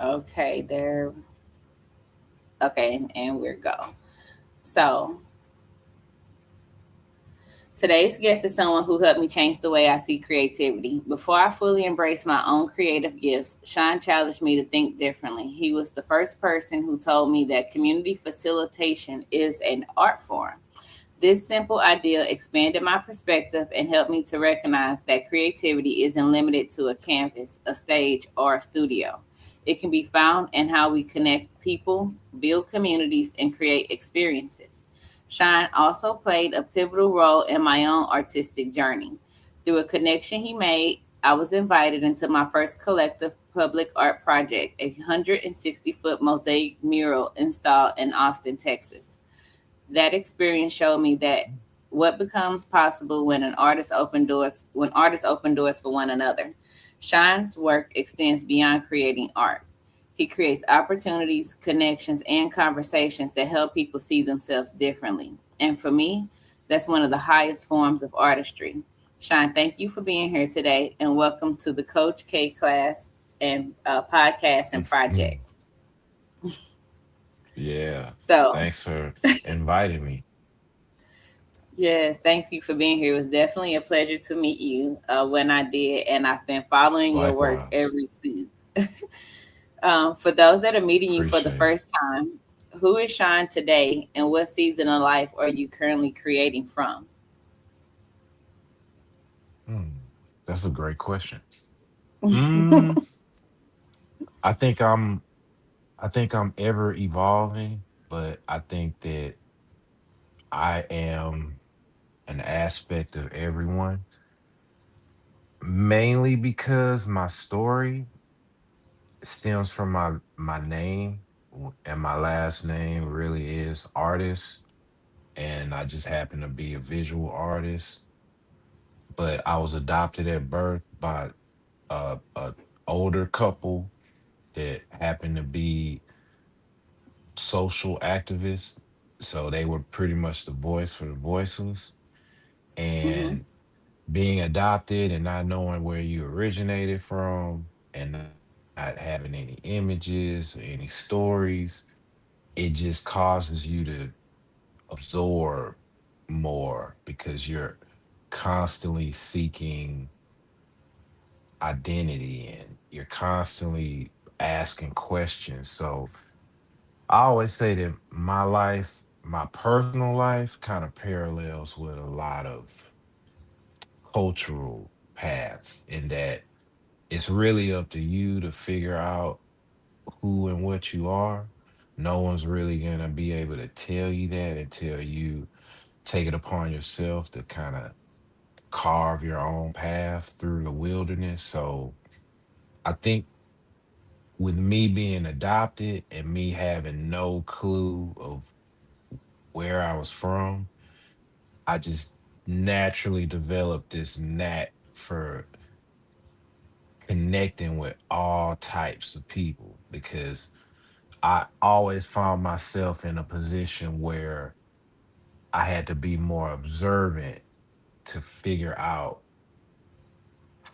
Okay, there. Okay, and we're go. So today's guest is someone who helped me change the way I see creativity. Before I fully embraced my own creative gifts, Sean challenged me to think differently. He was the first person who told me that community facilitation is an art form. This simple idea expanded my perspective and helped me to recognize that creativity isn't limited to a canvas, a stage, or a studio. It can be found in how we connect people, build communities, and create experiences. Shine also played a pivotal role in my own artistic journey. Through a connection he made, I was invited into my first collective public art project, a 160-foot mosaic mural installed in Austin, Texas. That experience showed me that what becomes possible when artists open doors for one another. Shine's work extends beyond creating art. He creates opportunities, connections, and conversations that help people see themselves differently. And for me, that's one of the highest forms of artistry. Shine, thank you for being here today, and welcome to the Coach K class and podcast and project. Yeah. So, Thanks for inviting me. yes, thank you for being here. It was definitely a pleasure to meet you when I did, and I've been following your work ever Likewise. since. For those that are meeting you for the Appreciate it. first time, who is Sean today, and what season of life are you currently creating from? Hmm. That's a great question. Mm, I think I'm ever evolving, but I think that I am an aspect of everyone, mainly because my story stems from my name, and my last name really is artist, and I just happen to be a visual artist. But I was adopted at birth by a older couple that happened to be social activists. So they were pretty much the voice for the voiceless. Hmm. And being adopted and not knowing where you originated from and not having any images or any stories, it just causes you to absorb more because you're constantly seeking identity and you're constantly asking questions. So I always say that my life, my personal life, kind of parallels with a lot of cultural paths in that it's really up to you to figure out who and what you are. No one's really going to be able to tell you that until you take it upon yourself to kind of carve your own path through the wilderness. So I think with me being adopted and me having no clue of where I was from, I just naturally developed this knack for connecting with all types of people because I always found myself in a position where I had to be more observant to figure out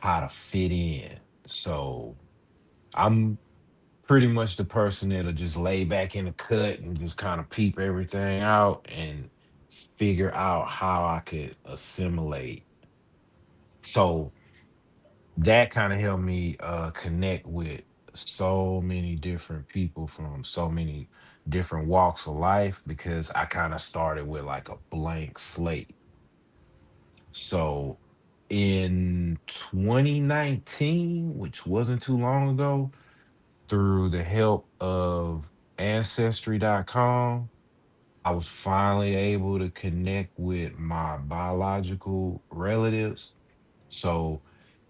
how to fit in. So I'm pretty much the person that'll just lay back in the cut and just kind of peep everything out and figure out how I could assimilate. So that kind of helped me connect with so many different people from so many different walks of life because I kind of started with like a blank slate. So in 2019, which wasn't too long ago, through the help of ancestry.com, I was finally able to connect with my biological relatives. So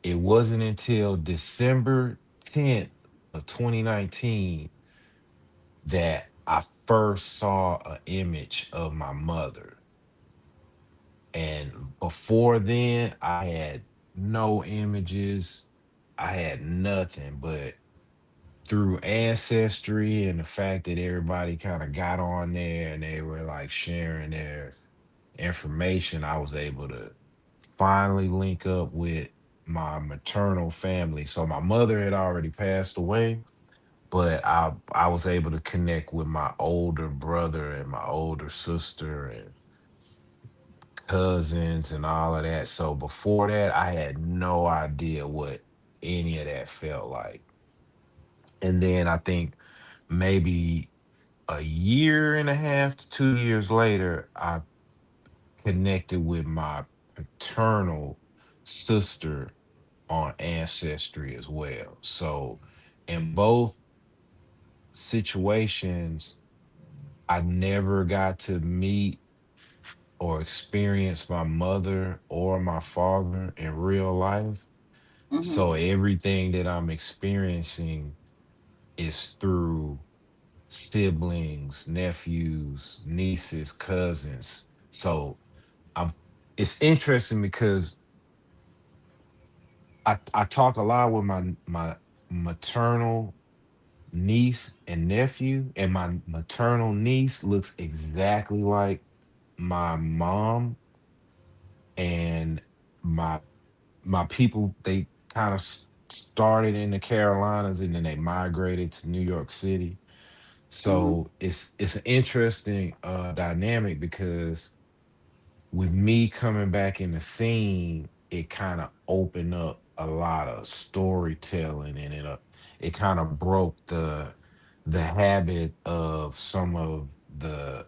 it wasn't until December 10th of 2019 that I first saw an image of my mother. And before then, I had no images, I had nothing. But through ancestry and the fact that everybody kind of got on there and they were like sharing their information, I was able to finally link up with my maternal family. So my mother had already passed away, but I was able to connect with my older brother and my older sister and cousins and all of that. So before that, I had no idea what any of that felt like. And then I think maybe a year and a half to 2 years later, I connected with my paternal sister on Ancestry as well. So in both situations, I never got to meet or experience my mother or my father in real life. Mm-hmm. So everything that I'm experiencing is through siblings, nephews, nieces, cousins. So I'm it's interesting because I talk a lot with my maternal niece and nephew, and my maternal niece looks exactly like my mom, and my my people, they kind of started in the Carolinas and then they migrated to New York City. Mm-hmm. So it's an interesting dynamic because with me coming back in the scene, it kind of opened up a lot of storytelling, and it kind of broke the habit of some of the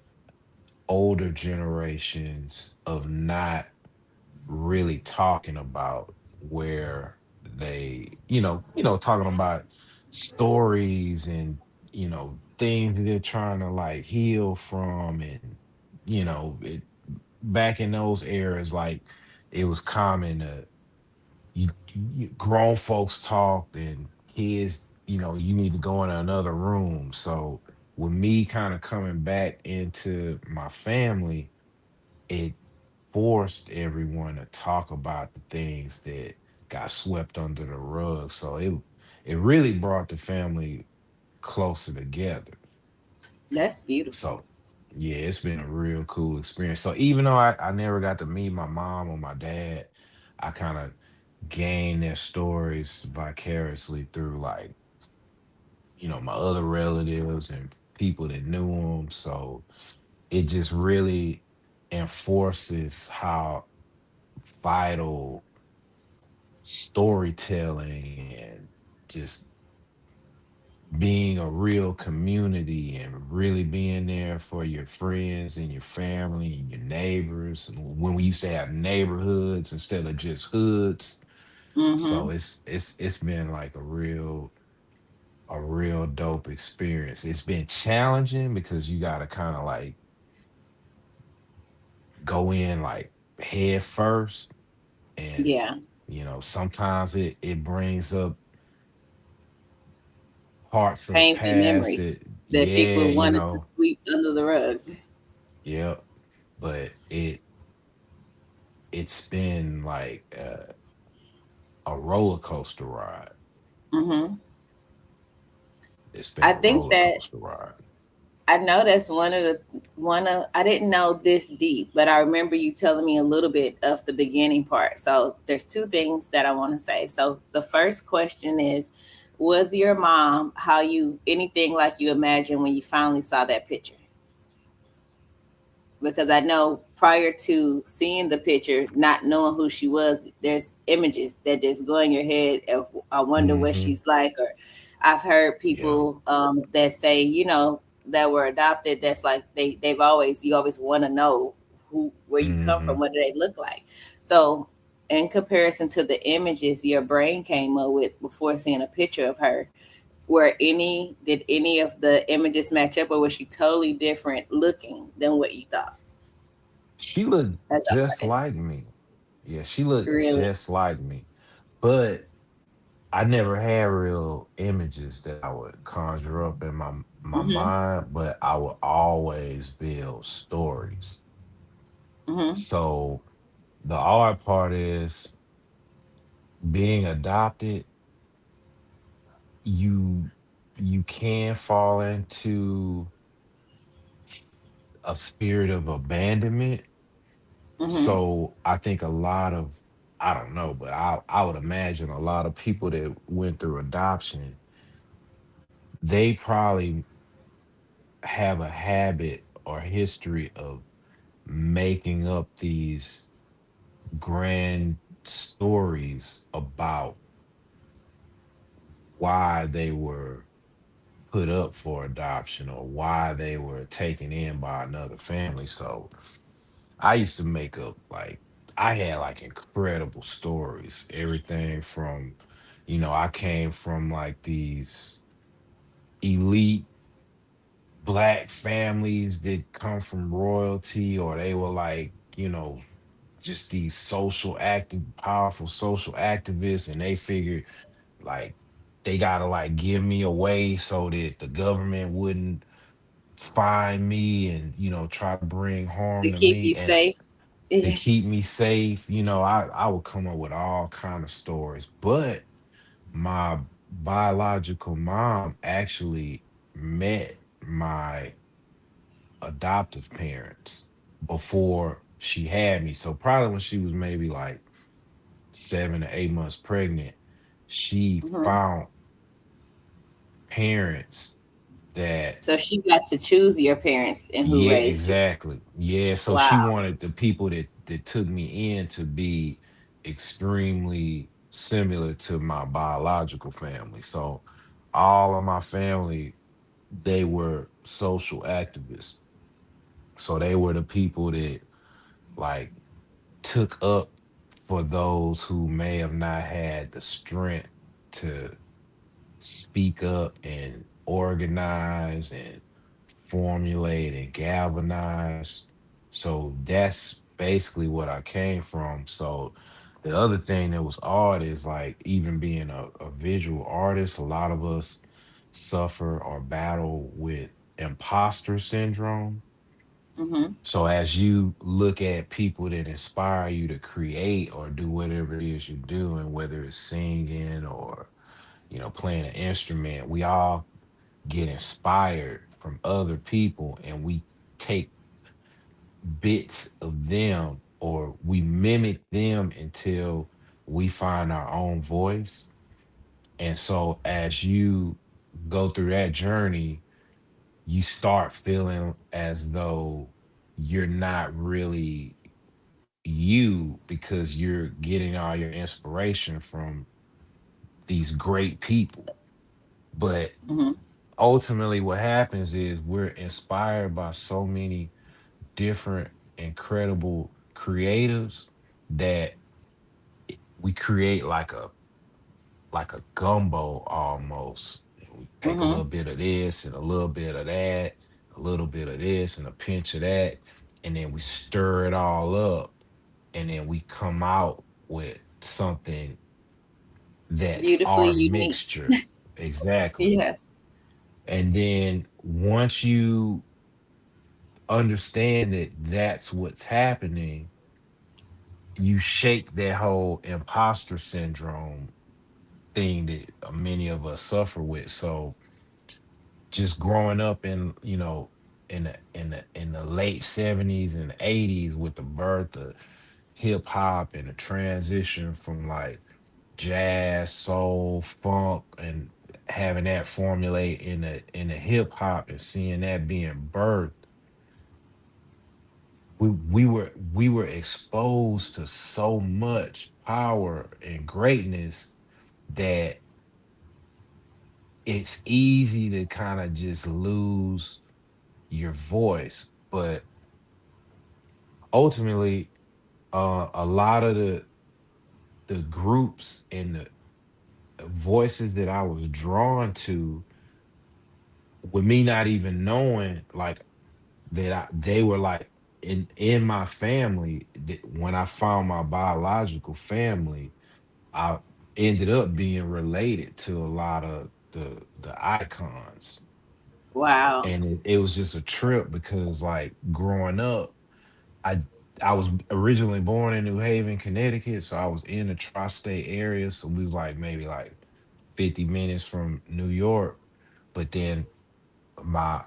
older generations of not really talking about where talking about stories and things that they're trying to like heal from. And it back in those eras, like, it was common to grown folks talked and kids, you need to go in another room. So with me kind of coming back into my family, it forced everyone to talk about the things that got swept under the rug. So it really brought the family closer together. That's beautiful. So yeah, it's been a real cool experience. So even though I never got to meet my mom or my dad, I kind of gained their stories vicariously through, like, my other relatives and people that knew them. So it just really enforces how vital storytelling and just being a real community and really being there for your friends and your family and your neighbors. And when we used to have neighborhoods instead of just hoods. Mm-hmm. So it's been like a real dope experience. It's been challenging because you got to kind of like go in like head first. And Yeah. sometimes it brings up parts of the Painful past memories that, that yeah, people wanted to sweep under the rug. yeah, but it's been like a roller coaster ride. Mm-hmm. It's been I a think roller that coaster ride. I know that's one of I didn't know this deep, but I remember you telling me a little bit of the beginning part. So there's two things that I want to say. So the first question is, was your mom how you anything like you imagined when you finally saw that picture? Because I know prior to seeing the picture, not knowing who she was, there's images that just go in your head of I wonder what Hmm. she's like. Or I've heard Yeah. people that say, that were adopted. That's like they've always you always want to know where you come from, Hmm. what do they look like. So in comparison to the images your brain came up with before seeing a picture of her, did any of the images match up, or was she totally different looking than what you thought She looked as an just artist? like me. Yeah, she looked Really? just like me. But I never had real images that I would conjure up in my Mm-hmm. mind, but I would always build stories. Mm-hmm. So the hard part is being adopted. You can fall into a spirit of abandonment. Mm-hmm. So I think a lot of, I don't know, but I would imagine a lot of people that went through adoption, they probably have a habit or history of making up these grand stories about why they were put up for adoption or why they were taken in by another family. So I used to make up like I had like incredible stories. Everything from, I came from like these elite black families that come from royalty, or they were like, just these social active, powerful social activists, and they figured like they gotta like give me away so that the government wouldn't find me and try to bring To harm to keep me you and safe. to Yeah. keep me safe. I would come up with all kind of stories, but my biological mom actually met my adoptive parents before she had me. So probably when she was maybe like 7 to 8 months pregnant, she Hmm. found parents that, So she got to choose your parents and who yeah, raised you. exactly. Yeah. So she Wow. wanted the people that took me in to be extremely similar to my biological family. So all of my family, they were social activists. So they were the people that like took up for those who may have not had the strength to speak up and organize and formulate and galvanize. So that's basically what I came from. So the other thing that was odd is like even being a visual artist, a lot of us suffer or battle with imposter syndrome. Hmm. So as you look at people that inspire you to create or do whatever it is you're doing, whether it's singing or, playing an instrument, we all get inspired from other people and we take bits of them or we mimic them until we find our own voice. And so as you go through that journey, you start feeling as though you're not really you because you're getting all your inspiration from these great people. But Hmm. ultimately, what happens is we're inspired by so many different, incredible creatives that we create like a gumbo almost. And we take a little Hmm. bit of this and a little bit of that, a little bit of this and a pinch of that, and then we stir it all up, and then we come out with something that's Beautifully our unique. mixture. Exactly. Yeah. And then once you understand that that's what's happening, you shake that whole imposter syndrome thing that many of us suffer with. So just growing up in the late 70s and 80s with the birth of hip hop and the transition from like jazz, soul, funk, and having that formulate in the hip hop and seeing that being birthed, we were exposed to so much power and greatness that it's easy to kind of just lose your voice. But ultimately, a lot of the groups and the voices that I was drawn to, with me not even knowing like that they were like in my family, when I found my biological family, I ended up being related to a lot of the icons. Wow. And it was just a trip because like growing up, I I was originally born in New Haven, Connecticut, so I was in the tri-state area. So we was like maybe like 50 minutes from New York. But then my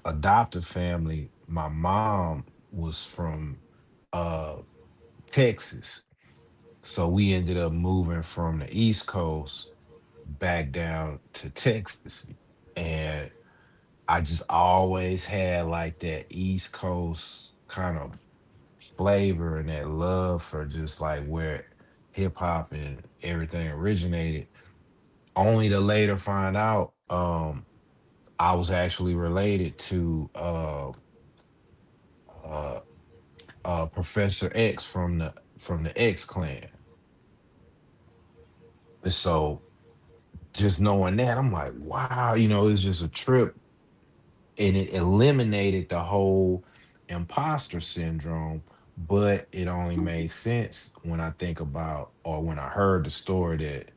adoptive family, my mom was from uh Texas. So we ended up moving from the East Coast back down to Texas. And I just always had like that East Coast kind of flavor and that love for just like where hip hop and everything originated. Only to later find out I was actually related to uh Professor X from the X Clan. And so just knowing that, I'm like, wow, it's just a trip, and it eliminated the whole imposter syndrome. But it only made sense when I think about, or when I heard the story that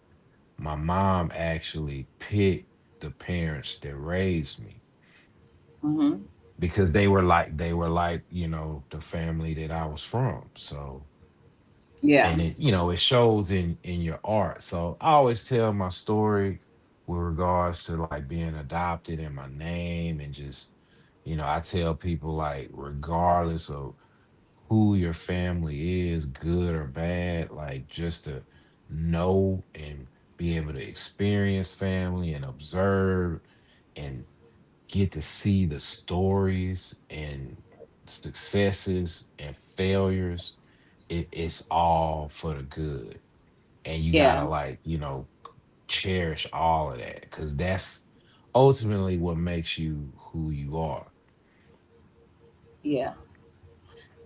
my mom actually picked the parents that raised me, Mm-hmm. because they were like the family that I was from. So, Yeah. and it shows in your art. So I always tell my story with regards to like being adopted and my name, and just I tell people, like, regardless of who your family is, good or bad, like, just to know and be able to experience family and observe and get to see the stories and successes and failures. It's all for the good. And you gotta, Yeah. like, cherish all of that, because that's ultimately what makes you who you are. Yeah.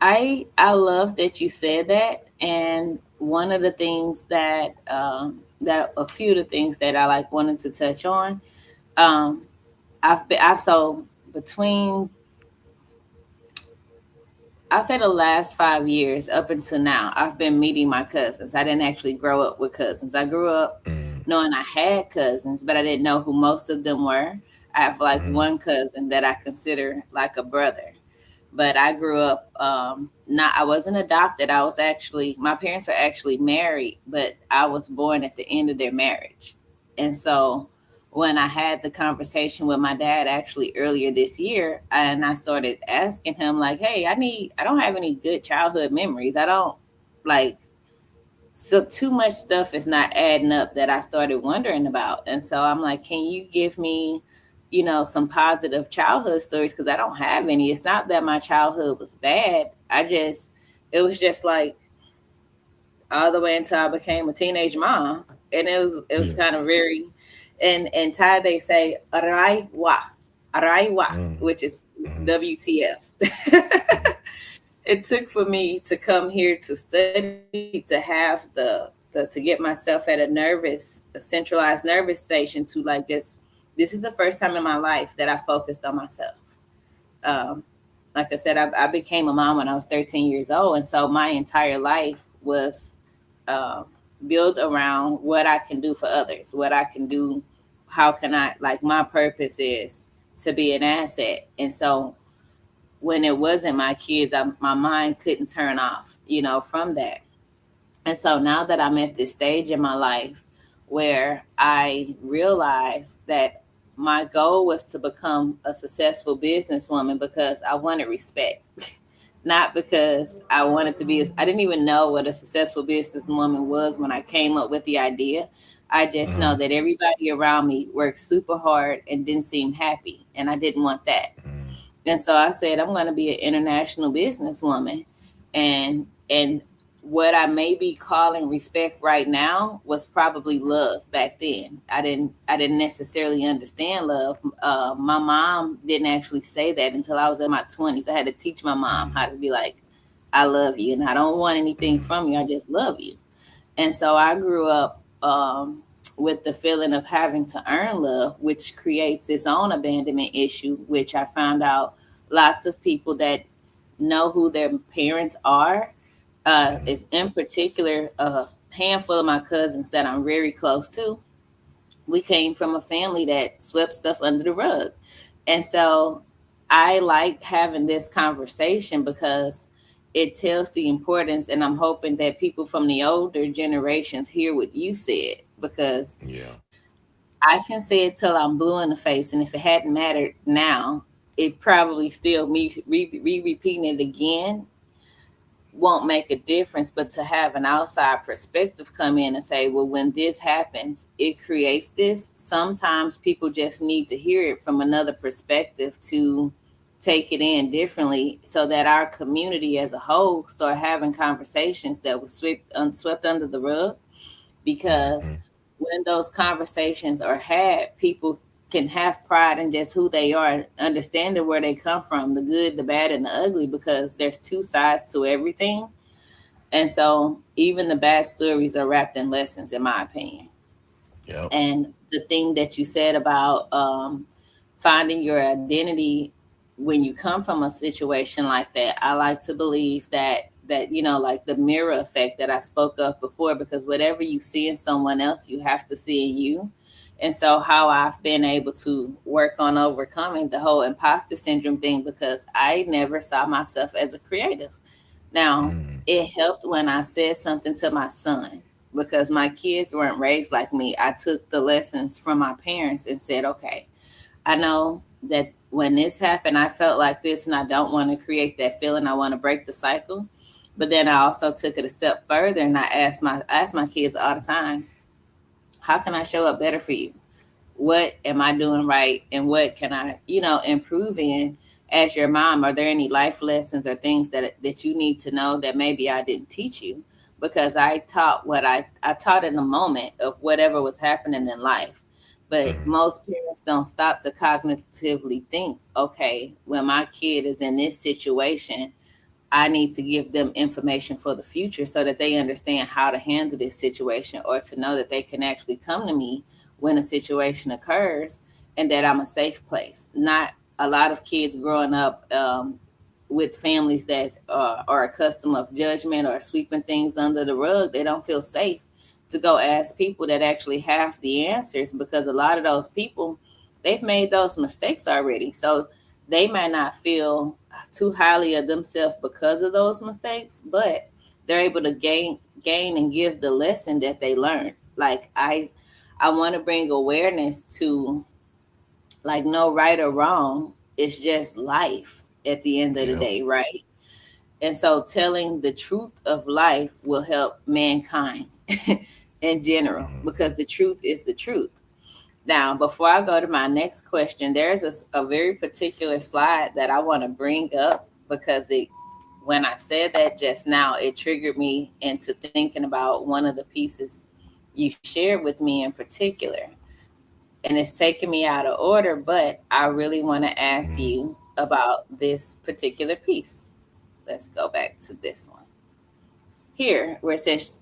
I love that you said that, and one of the things that a few of the things that I like wanted to touch on. Um, I've so between I'll say the last 5 years up until now, I've been meeting my cousins. I didn't actually grow up with cousins. I grew up Mm, knowing I had cousins, but I didn't know who most of them were. I have like mhm, one cousin that I consider like a brother, but I grew up not. I wasn't adopted. I was actually my parents are actually married, but I was born at the end of their marriage, and so when I had the conversation with my dad actually earlier this year, and I started asking him like, "Hey, I don't have any good childhood memories. I don't like so too much stuff is not adding up that I started wondering about." And so I'm like, "Can you give me, some positive childhood stories because I don't have any. It's not that my childhood was bad. It was just like all the way until I became a teenage mom, and it was yeah, kind of very, and Thai they say araiwa, mm, which is mhm, WTF. mhm, It took for me to come here to study to have the to get myself at a centralized nervous station to like just this is the first time in my life that I focused on myself. Um, like I said, I became a mom when I was 13 years old, and so my entire life was um, built around what I can do for others, what I can do, how can I like my purpose is to be an asset, and so when it wasn't my kids, my mind couldn't turn off, from that. And so now that I'm at this stage in my life where I realized that my goal was to become a successful businesswoman because I wanted respect, not because I wanted to be. I didn't even know what a successful businesswoman was when I came up with the idea. I just know mhm, that everybody around me worked super hard and didn't seem happy, and I didn't want that. mm, And so I said, I'm going to be an international businesswoman. And what I may be calling respect right now was probably love back then. I didn't necessarily understand love. My mom didn't actually say that until I was in my 20s. I had to teach my mom how mhm, to be like, I love you and I don't want anything mhm, from you. I just love you. And so I grew up with the feeling of having to earn love, which creates its own abandonment issue, which I found out lots of people that know who their parents are, mhm, in particular, a handful of my cousins that I'm very close to, we came from a family that swept stuff under the rug. And so I like having this conversation because it tells the importance, and I'm hoping that people from the older generations hear what you said because yeah, I can say it till I'm blue in the face, and if it hadn't mattered now, it probably still me repeating it again won't make a difference, but to have an outside perspective come in and say, well, when this happens, it creates this. Sometimes people just need to hear it from another perspective to take it in differently, so that our community as a whole start having conversations that was swept under the rug. Because Hmm. when those conversations are had, people can have pride in just who they are, understanding where they come from, the good, the bad, and the ugly, because there's two sides to everything. And so even the bad stories are wrapped in lessons, in my opinion. Yep. And the thing that you said about finding your identity when you come from a situation like that, I like to believe that like the mirror effect that I spoke of before, because whatever you see in someone else, you have to see in you. And so how I've been able to work on overcoming the whole imposter syndrome thing, because I never saw myself as a creative. Now, Mm. it helped when I said something to my son, because my kids weren't raised like me. I took the lessons from my parents and said, okay, I know that when this happened, I felt like this, and I don't want to create that feeling. I want to break the cycle. But then I also took it a step further, and I ask my kids all the time, how can I show up better for you? What am I doing right, and what can I, improve in as your mom? Are there any life lessons or things that you need to know that maybe I didn't teach you? Because I taught what I taught in the moment of whatever was happening in life. But Mm. most parents don't stop to cognitively think, okay, when my kid is in this situation, I need to give them information for the future so that they understand how to handle this situation, or to know that they can actually come to me when a situation occurs, and that I'm a safe place. Not a lot of kids growing up with families that are accustomed of judgment or sweeping things under the rug. They don't feel safe to go ask people that actually have the answers, because a lot of those people, they've made those mistakes already. So they might not feel too highly of themselves because of those mistakes, but they're able to gain and give the lesson that they learned. Like I want to bring awareness to, like, no right or wrong. It's just life at the end of the Yep. day, right? And so telling the truth of life will help mankind in general, because Hmm. the truth is the truth. Now, before I go to my next question, there's a very particular slide that I want to bring up, because when I said that just now, it triggered me into thinking about one of the pieces you shared with me in particular. And it's taking me out of order, but I really want to ask Mm. you about this particular piece. Let's go back to this one here, where it says,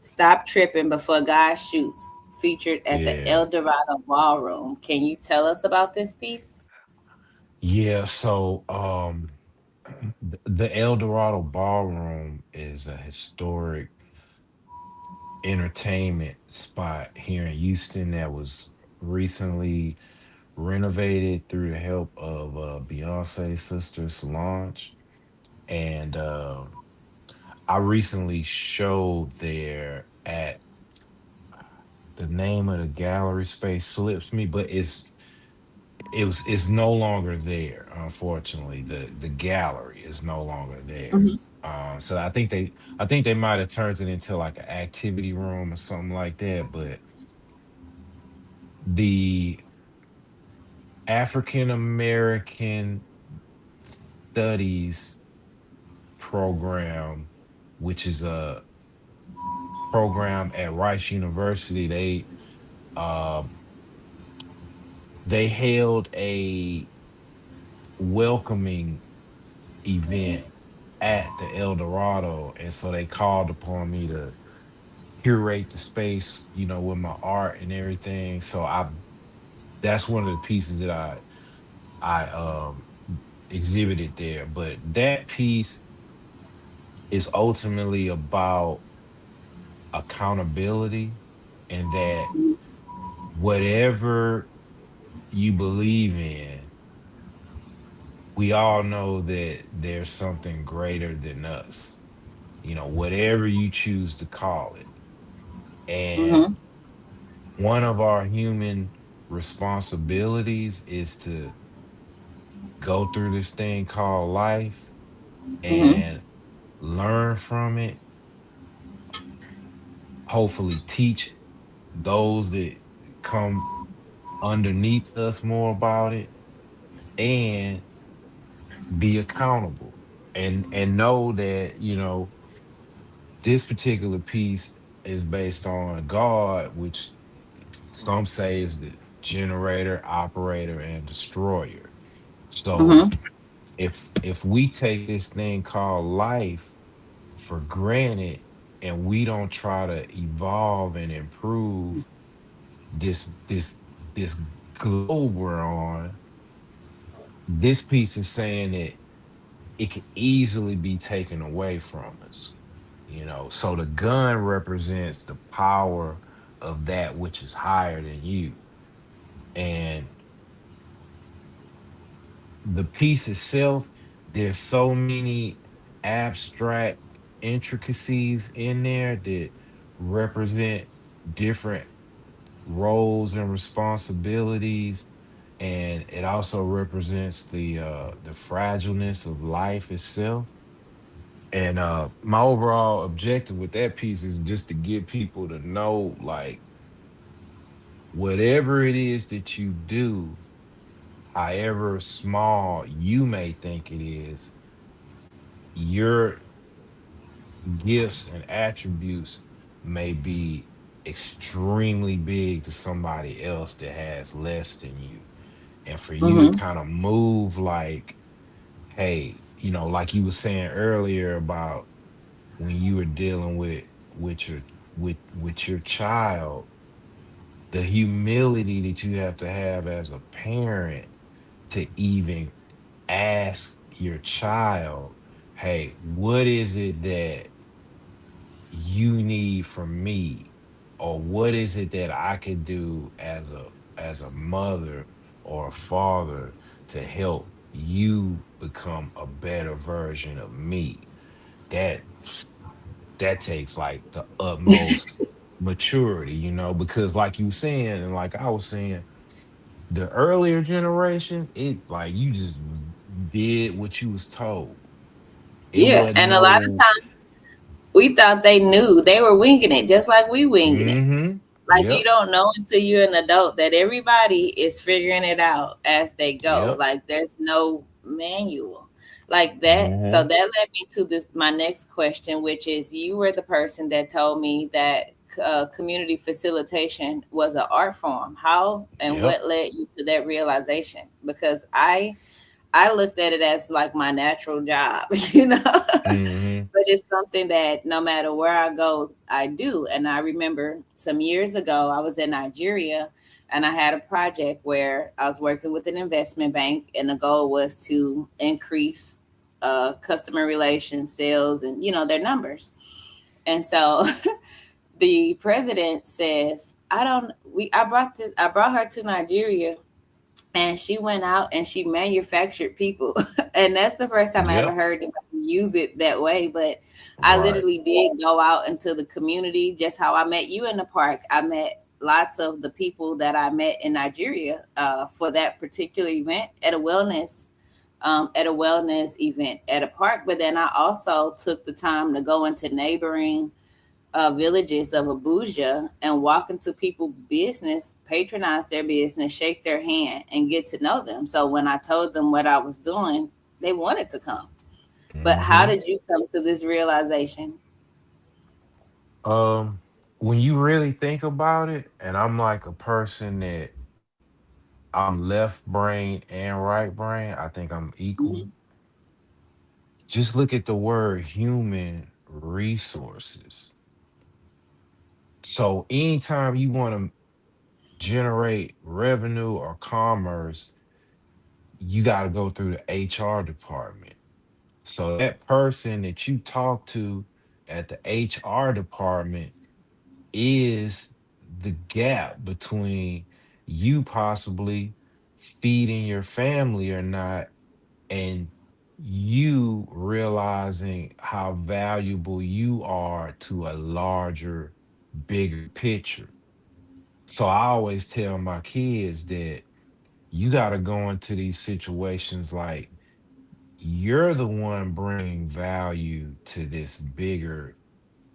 "Stop tripping before God shoots," featured at the Yeah. El Dorado Ballroom. Can you tell us about this piece? Yeah. So, the El Dorado Ballroom is a historic entertainment spot here in Houston that was recently renovated through the help of Beyonce's sister Solange. And I recently showed there at, the name of the gallery space slips me, but it's no longer there. Unfortunately, the gallery is no longer there. Hmm. So I think they might have turned it into like an activity room or something like that. But the African American Studies program, which is a program at Rice University, uh they held a welcoming event at the El Dorado, and so they called upon me to curate the space, with my art and everything. So that's one of the pieces that I exhibited there. But that piece is ultimately about accountability, and that whatever you believe in, we all know that there's something greater than us, whatever you choose to call it. And Hmm. one of our human responsibilities is to go through this thing called life Hmm. and learn from it, hopefully teach those that come underneath us more about it, and be accountable, and know that, this particular piece is based on God, which some say is the generator, operator, and destroyer. So Mm-hmm. if we take this thing called life for granted, and we don't try to evolve and improve this globe we're on, this piece is saying that it can easily be taken away from us. So the gun represents the power of that which is higher than you. And the piece itself, there's so many abstract intricacies in there that represent different roles and responsibilities, and it also represents the fragileness of life itself. And my overall objective with that piece is just to get people to know, like, whatever it is that you do, however small you may think it is, your gifts and attributes may be extremely big to somebody else that has less than you. And for you to Mm-hmm. kind of move like, hey, like you were saying earlier about when you were dealing with your with your child, the humility that you have to have as a parent to even ask your child, hey, what is it that you need from me, or what is it that I could do as a mother or a father to help you become a better version of me. That that takes like the utmost maturity, because like you were saying, and like I was saying, the earlier generation, it like you just did what you was told. It Yeah, wasn't and a lot of no. times we thought they knew. They were winging it, just like we winging it. Mm-hmm. Like you Yep. don't know until you're an adult that everybody is figuring it out as they go. Yep. Like there's no manual like that. So Mm-hmm. that led me to this my next question, which is you were the person that told me that community facilitation was an art form. How and Yep. what led you to that realization? Because I looked at it as like my natural job, you know. Mm-hmm. But it's something that no matter where I go, I do. And I remember some years ago, I was in Nigeria and I had a project where I was working with an investment bank, and the goal was to increase customer relations, sales, and their numbers. And so the president says, I brought her to Nigeria, and she went out and she manufactured people. And that's the first time I ever Yep. heard anybody use it that way. But I Right. literally did go out into the community, just how I met you in the park. I met lots of the people that I met in Nigeria for that particular event at a wellness event at a park. But then I also took the time to go into neighboring villages of Abuja and walk into people's business, patronize their business, shake their hand, and get to know them. So when I told them what I was doing, they wanted to come. But how Mm-hmm. did you come to this realization? Um, when you really think about it, and I'm like a person that I'm left brain and right brain, I think I'm equal. Hmm. Just look at the word human resources. So anytime you want to generate revenue or commerce, you got to go through the HR department. So that person that you talk to at the HR department is the gap between you possibly feeding your family or not, and you realizing how valuable you are to a larger, bigger picture. So I always tell my kids that you got to go into these situations like you're the one bringing value to this bigger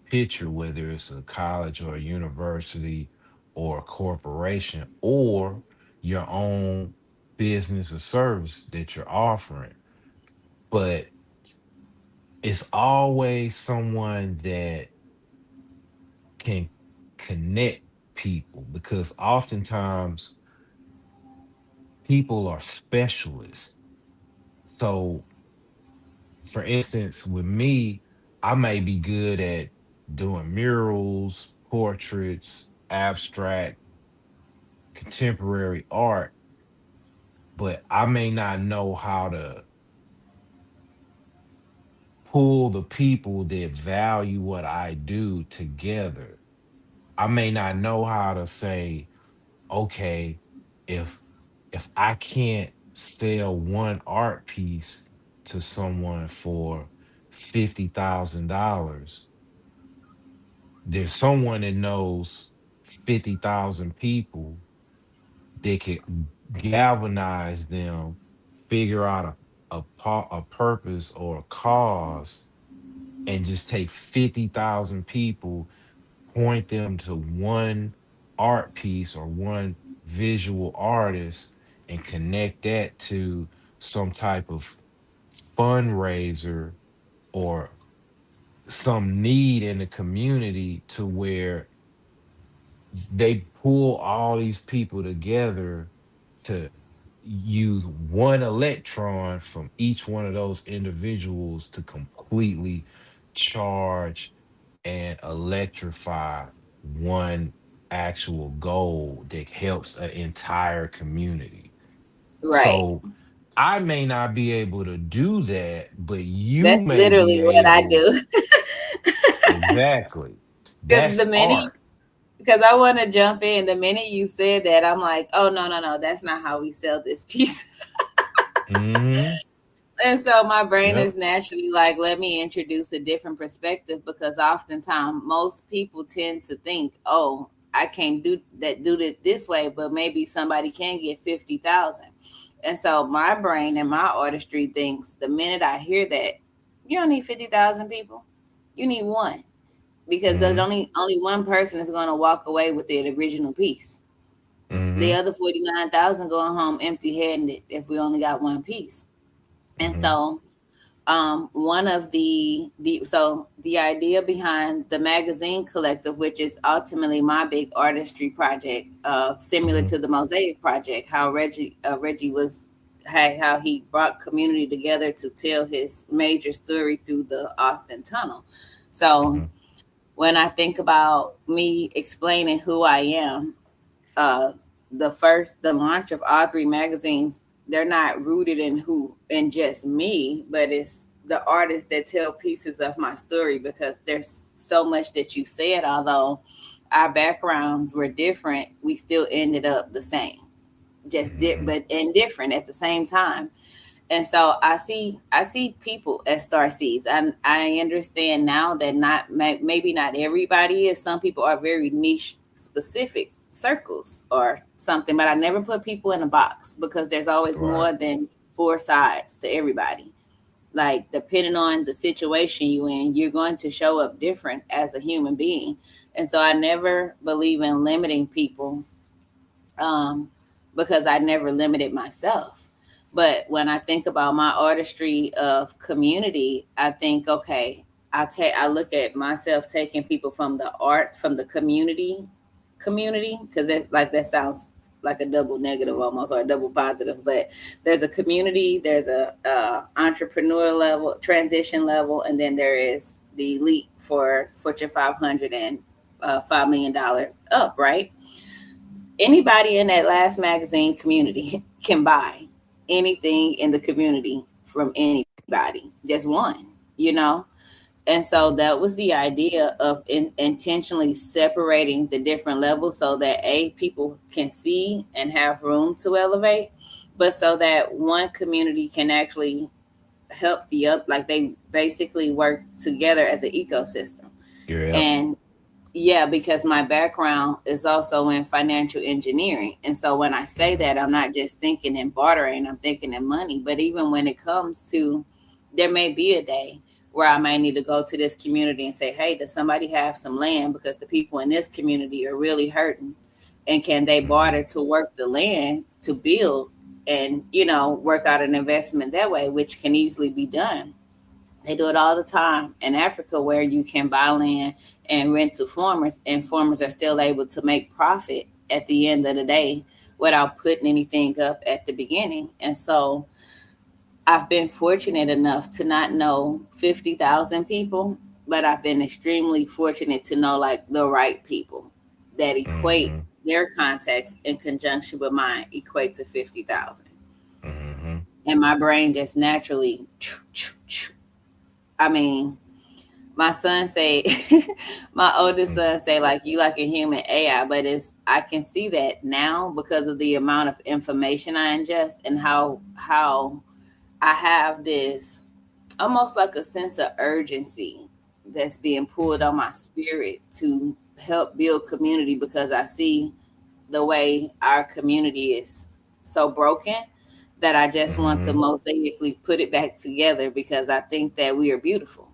picture, whether it's a college or a university or a corporation or your own business or service that you're offering. But it's always someone that can connect people, because oftentimes people are specialists. So, for instance, with me, I may be good at doing murals, portraits, abstract, contemporary art, but I may not know how to pull the people that value what I do together. I may not know how to say, okay, if I can't sell one art piece to someone for $50,000, there's someone that knows 50,000 people that can galvanize them, figure out a purpose or a cause, and just take 50,000 people, point them to one art piece or one visual artist, and connect that to some type of fundraiser or some need in the community, to where they pull all these people together to use one electron from each one of those individuals to completely charge and electrify one actual goal that helps an entire community. Right. So I may not be able to do that, but you That's may be literally what I able. do. Exactly. Because the That's minute, art. because I want to jump in, the minute you said that, I'm like, oh, no, no, no, that's not how we sell this piece. Hmm. And so my brain Yep. is naturally like, let me introduce a different perspective, because oftentimes most people tend to think, oh, I can't do it this way, but maybe somebody can get 50,000. And so my brain and my artistry thinks, the minute I hear that, you don't need 50,000 people. You need one, because there's Hmm. only one person is going to walk away with the original piece. The Hmm. other 49,000 going home empty-handed if we only got one piece. And Hmm. so one of the idea behind the magazine collective, which is ultimately my big artistry project, similar Hmm. to the mosaic project, how Reggie was, how he brought community together to tell his major story through the Austin Tunnel. So Hmm. when I think about me explaining who I am, uh, the launch of all three magazines, they're not rooted in who in just me, but it's the artists that tell pieces of my story, because there's so much that you said. Although our backgrounds were different, we still ended up the same, Hmm. but and different at the same time. And so I see people as star seeds. I understand now that maybe not everybody is. Some people are very niche specific circles or something, but I never put people in a box, because there's always Right. more than four sides to everybody. Like, depending on the situation you in, you're going to show up different as a human being. And so I never believe in limiting people, um, because I never limited myself. But when I think about my artistry of community, I think, okay, I look at myself taking people from the art, from the community, because that sounds like a double negative almost, or a double positive. But there's a community, there's a entrepreneur level, transition level, and then there is the elite for Fortune 500 and $5 million up, right? Anybody in that last magazine community can buy anything in the community from anybody, just one. And so that was the idea of intentionally separating the different levels, so that people can see and have room to elevate, but so that one community can actually help the other, like they basically work together as an ecosystem. Yep. And yeah, because my background is also in financial engineering. And so when I say Hmm. that, I'm not just thinking in bartering, I'm thinking in money. But even when it comes to there may be a day where I might need to go to this community and say, hey, does somebody have some land? Because the people in this community are really hurting. And can they Mm-hmm. barter to work the land to build and, work out an investment that way, which can easily be done. They do it all the time in Africa where you can buy land and rent to farmers, and farmers are still able to make profit at the end of the day without putting anything up at the beginning. And so I've been fortunate enough to not know 50,000 people, but I've been extremely fortunate to know like the right people that equate Mm-hmm. their context in conjunction with mine equate to 50,000. Mm-hmm. And my brain just naturally, I mean, my son say, my oldest son say like, you like a human AI, but I can see that now because of the amount of information I ingest and how I have this almost like a sense of urgency that's being pulled Mm-hmm. on my spirit to help build community because I see the way our community is so broken that I just want to Mm-hmm. mosaically put it back together because I think that we are beautiful.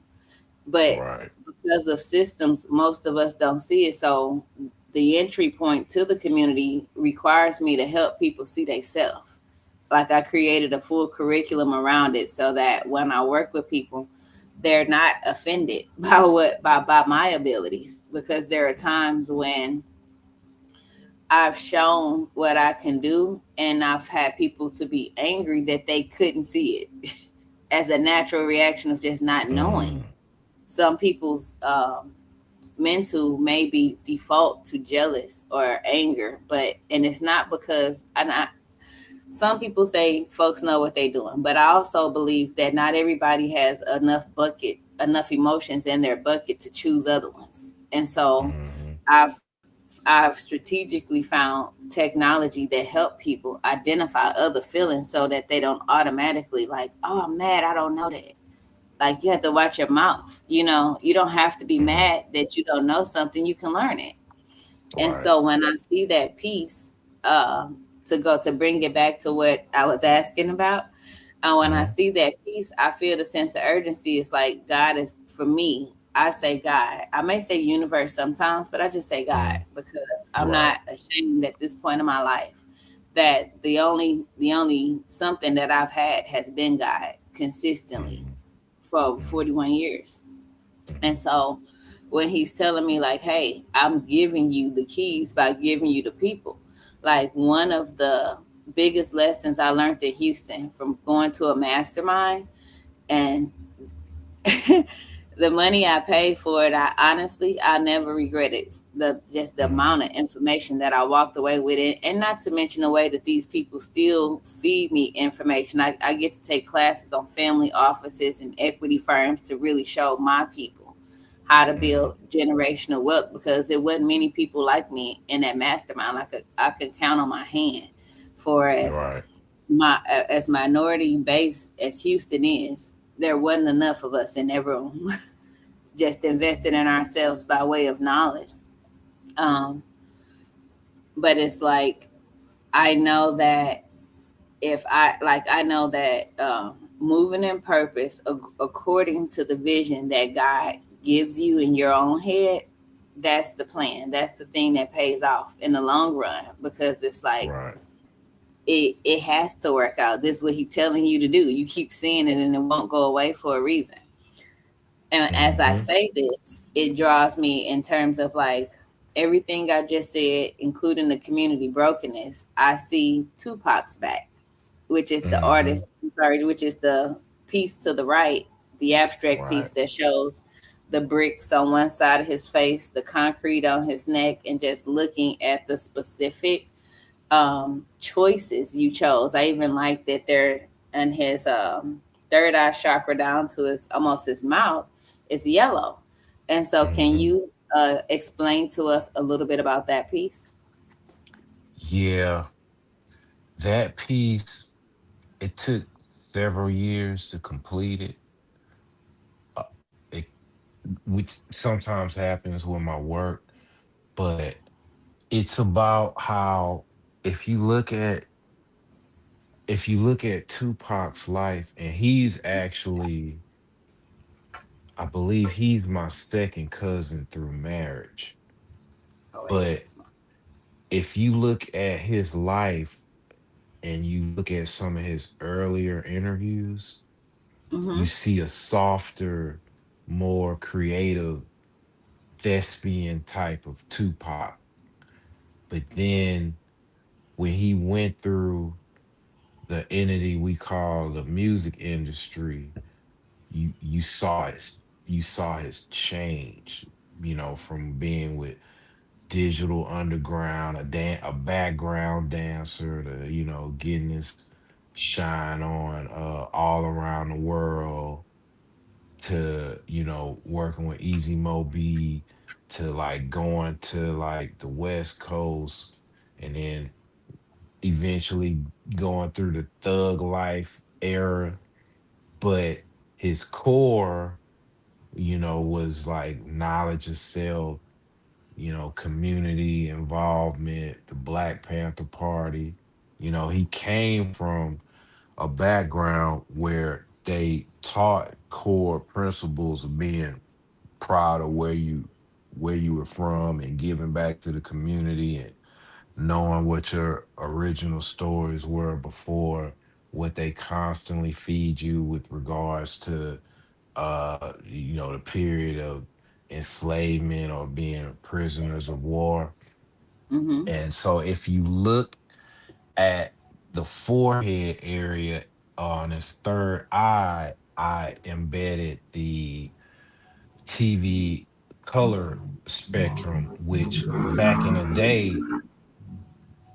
But Right. because of systems, most of us don't see it. So the entry point to the community requires me to help people see themselves. Like I created a full curriculum around it so that when I work with people, they're not offended by my abilities because there are times when I've shown what I can do and I've had people to be angry that they couldn't see it as a natural reaction of just not knowing. Mm. Some people's mental may be default to jealous or anger, but and it's not because some people say folks know what they're doing, but I also believe that not everybody has enough emotions in their bucket to choose other ones. And so Mm-hmm. I've I've strategically found technology that help people identify other feelings so that they don't automatically like, oh, I'm mad, I don't know that. Like you have to watch your mouth. You don't have to be Mm-hmm. mad that you don't know something. You can learn it. And Right. so when I see that piece, to bring it back to what I was asking about, when I Mm-hmm. see that piece, I feel the sense of urgency. It's like God is for me. I say God. I may say universe sometimes, but I just say God Mm. because I'm Right. not ashamed at this point in my life that the only something that I've had has been God consistently Mm-hmm. for over Mm-hmm. 41 years. And Mm-hmm. so when he's telling me like, hey, I'm giving you the keys by giving you the people, like one of the biggest lessons I learned in Houston from going to a mastermind and the money I paid for it, I never regretted the Mm-hmm. amount of information that I walked away with it, and not to mention the way that these people still feed me information. I get to take classes on family offices and equity firms to really show my people how to Mm-hmm. build generational wealth because it wasn't many people like me in that mastermind. I could count on my hand for Right. as minority based as Houston is, there wasn't enough of us in that room just invested in ourselves by way of knowledge. Um, but it's like I know that I know that moving in purpose according to the vision that God gives you in your own head, that's the plan. That's the thing that pays off in the long run because it's like Right. it has to work out. This is what he's telling you to do. You keep seeing it and it won't go away for a reason. And as I Mm-hmm. say this, it draws me in terms of like everything I just said, including the community brokenness. I see Tupac's back, which is the Mm-hmm. artist, I'm sorry, which is the piece to the right, the abstract piece Right. that shows the bricks on one side of his face, the concrete on his neck, and just looking at the specific choices you chose. I even like that they're in his third eye chakra down to his almost his mouth is yellow. And so, can Mm-hmm. you explain to us a little bit about that piece? Yeah, that piece, it took several years to complete it. Uh, it which sometimes happens with my work, but it's about how if you look at if you look at Tupac's life, and he's actually, I believe he's my second cousin through marriage. Oh wait, But that's my. if you look at his life and you look at some of his earlier interviews, you Mm-hmm. see a softer, more creative, thespian type of Tupac. But then when he went through the entity we call the music industry, you saw his change, from being with Digital Underground, a background dancer, to getting his shine on all around the world, to working with Easy Moby, to like going to like the West Coast, and then eventually going through the thug life era. But his core, was like knowledge of self, community involvement, the Black Panther Party. He came from a background where they taught core principles of being proud of where you were from and giving back to the community, and knowing what your original stories were before, what they constantly feed you with regards to the period of enslavement or being prisoners of war. Mm-hmm. And so if you look at the forehead area on his third eye, I embedded the TV color spectrum, which back in the day,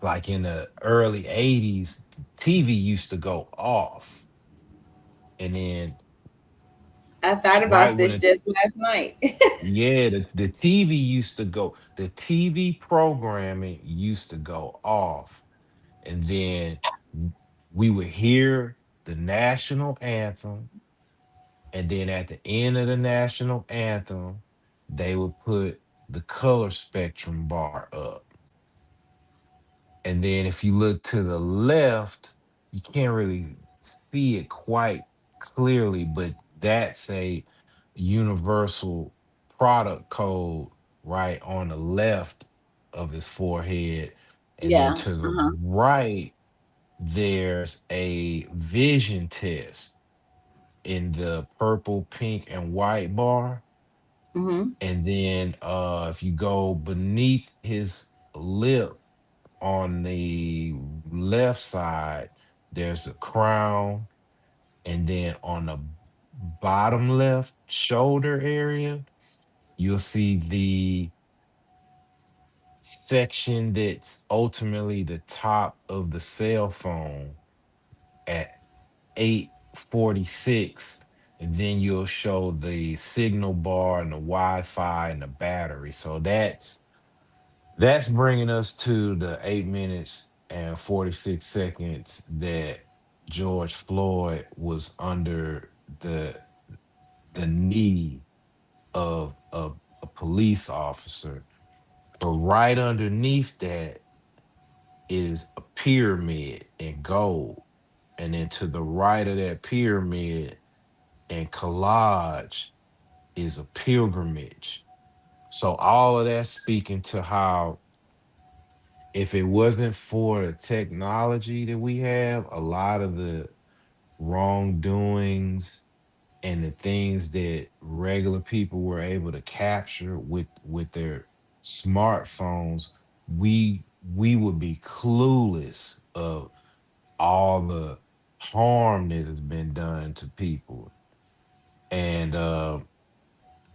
like in the early 80s, the TV used to go off. And then I thought right about when this it just last night. yeah, the TV used to go, the TV programming used to go off. And then we would hear the national anthem. And then at the end of the national anthem, they would put the color spectrum bar up. And then if you look to the left, you can't really see it quite clearly, but that's a universal product code right on the left of his forehead. And then Yeah. to the Uh-huh. right, there's a vision test in the purple, pink, and white bar. Mm-hmm. And then if you go beneath his lip, on the left side, there's a crown, and then on the bottom left shoulder area, you'll see the section that's ultimately the top of the cell phone at 846. And then you'll show the signal bar and the Wi-Fi and the battery. So that's bringing us to the 8 minutes and 46 seconds that George Floyd was under the knee of a police officer. But right underneath that is a pyramid in gold. And then to the right of that pyramid and collage is a pilgrimage. So all of that speaking to how, if it wasn't for the technology that we have, a lot of the wrongdoings and the things that regular people were able to capture with their smartphones, we would be clueless of all the harm that has been done to people. And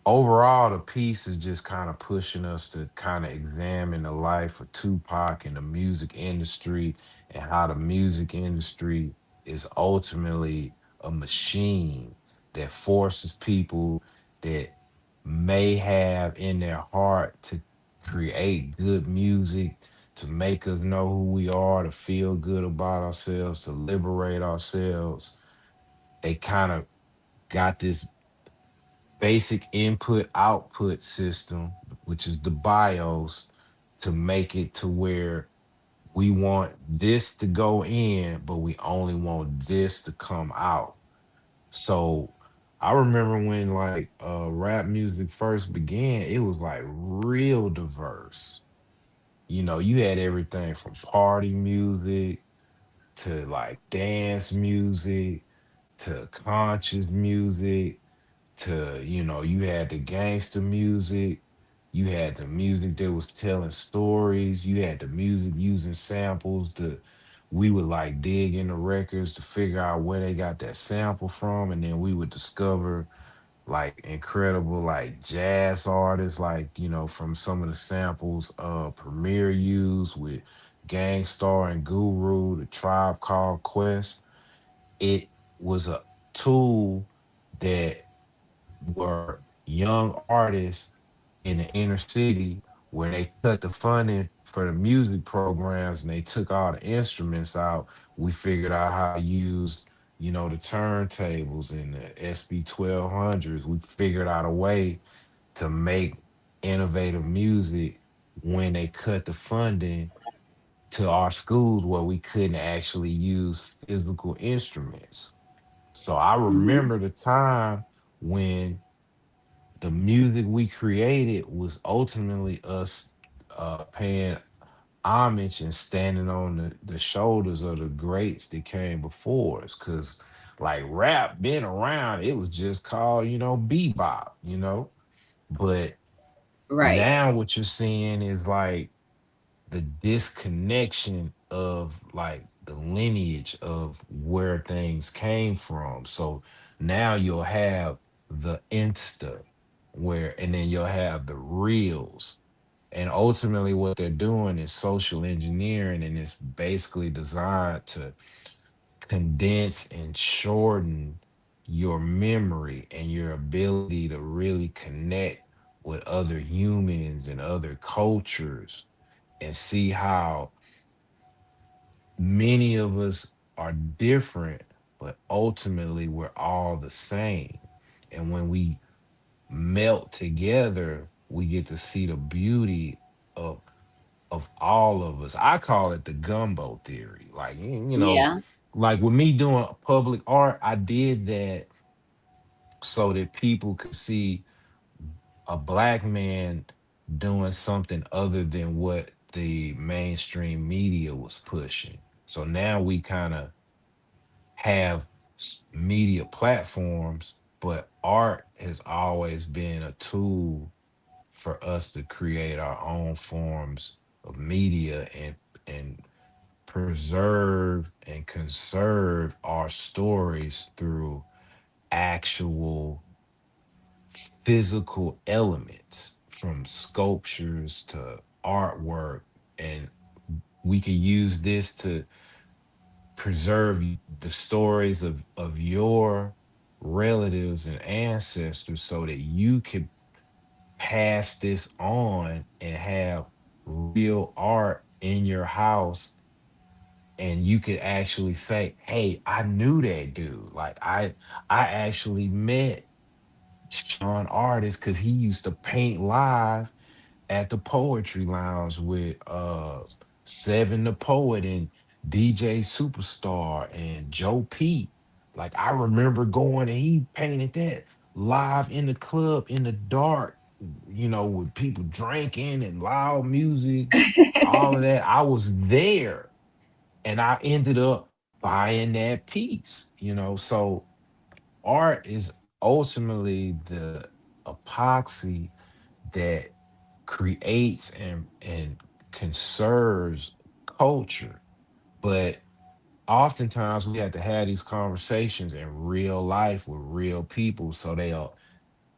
overall, the piece is just kind of pushing us to kind of examine the life of Tupac and the music industry, and how the music industry is ultimately a machine that forces people that may have in their heart to create good music, to make us know who we are, to feel good about ourselves, to liberate ourselves. They kind of got this basic input output system, which is the BIOS, to make it to where We want this to go in, but we only want this to come out. So I remember when like rap music first began, it was like real diverse. You know, you had everything from party music to like dance music to conscious music to, you know, you had the gangster music, you had the music that was telling stories, you had the music using samples to, we would like dig in the records to figure out where they got that sample from, and then we would discover like incredible like jazz artists, like, you know, from some of the samples Premier used with Gangstar and Guru, the Tribe Called Quest. It was a tool that were young artists in the inner city where they cut the funding for the music programs and they took all the instruments out. We figured out how to use, you know, the turntables and the SB 1200s. We figured out a way to make innovative music when they cut the funding to our schools where we couldn't actually use physical instruments. So I Hmm. remember the time when the music we created was ultimately us paying homage and standing on the shoulders of the greats that came before us. Cause like rap been around, it was just called, you know, bebop, you know. But Right. now what you're seeing is like the disconnection of like the lineage of where things came from. So now you'll have the Insta where, and then you'll have the reels. And ultimately, what they're doing is social engineering, and it's basically designed to condense and shorten your memory and your ability to really connect with other humans and other cultures and see how many of us are different, but ultimately we're all the same. And when we melt together, we get to see the beauty of all of us. I call it the gumbo theory. Like, you know, Yeah. like with me doing public art, I did that so that people could see a black man doing something other than what the mainstream media was pushing. So now we kind of have media platforms, but art has always been a tool for us to create our own forms of media and preserve and conserve our stories through actual physical elements from sculptures to artwork, and we could use this to preserve the stories of your relatives and ancestors so that you could pass this on and have real art in your house, and you could actually say, hey, I knew that dude. Like I actually met Sean Artist because he used to paint live at the Poetry Lounge with Seven the Poet and DJ Superstar and Joe Pete. Like I remember going and he painted that live in the club in the dark, you know, with people drinking and loud music, all of that. I was there and I ended up buying that piece, you know. So art is ultimately the epoxy that creates and conserves culture. But oftentimes we have to have these conversations in real life with real people so they'll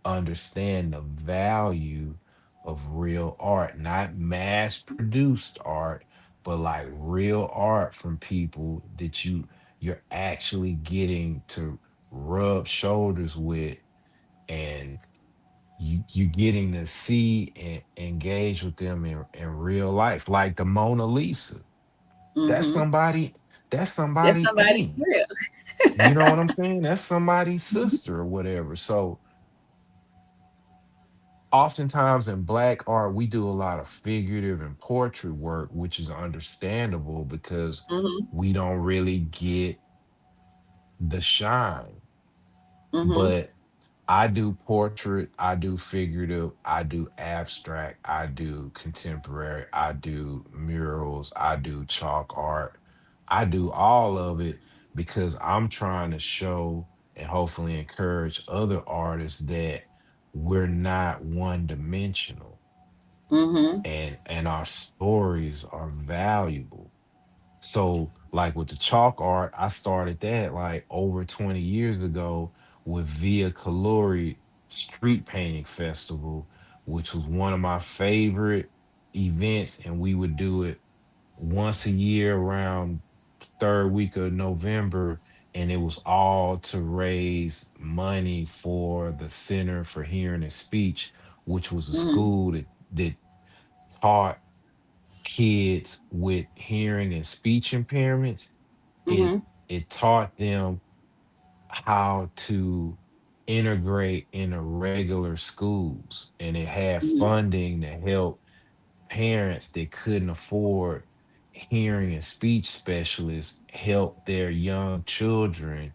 understand the value of real art, not mass produced art, but like real art from people that you're actually getting to rub shoulders with, and you getting to see and engage with them in real life, like the Mona Lisa. That's Hmm. somebody, that's That's somebody somebody aunt. for real. You know what I'm saying? That's somebody's sister or whatever. So oftentimes in black art, we do a lot of figurative and portrait work, which is understandable because Mhm. we don't really get the shine. Mhm. But I do portrait, I do figurative, I do abstract, I do contemporary, I do murals, I do chalk art. I do all of it because I'm trying to show and hopefully encourage other artists that we're not one dimensional, Mhm. and our stories are valuable. So, like with the chalk art, I started that like over 20 years ago with Via Calori Street Painting Festival, which was one of my favorite events. And we would do it once a year around third week of November. And it was all to raise money for the Center for Hearing and Speech, which was a Mhm. school that taught kids with hearing and speech impairments. it Mhm. it taught them how to integrate into regular schools, and it had Mhm. funding to help parents that couldn't afford hearing and speech specialists help their young children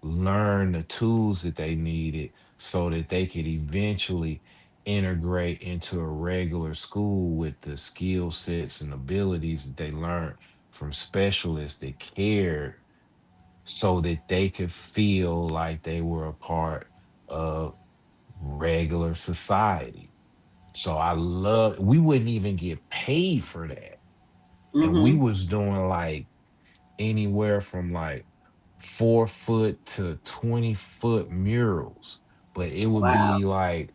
learn the tools that they needed so that they could eventually integrate into a regular school with the skill sets and abilities that they learned from specialists that cared, so that they could feel like they were a part of regular society. So I love, we wouldn't even get paid for that. And we Mhm. was doing like anywhere from like 4 foot to 20 foot murals. But it would Wow. be like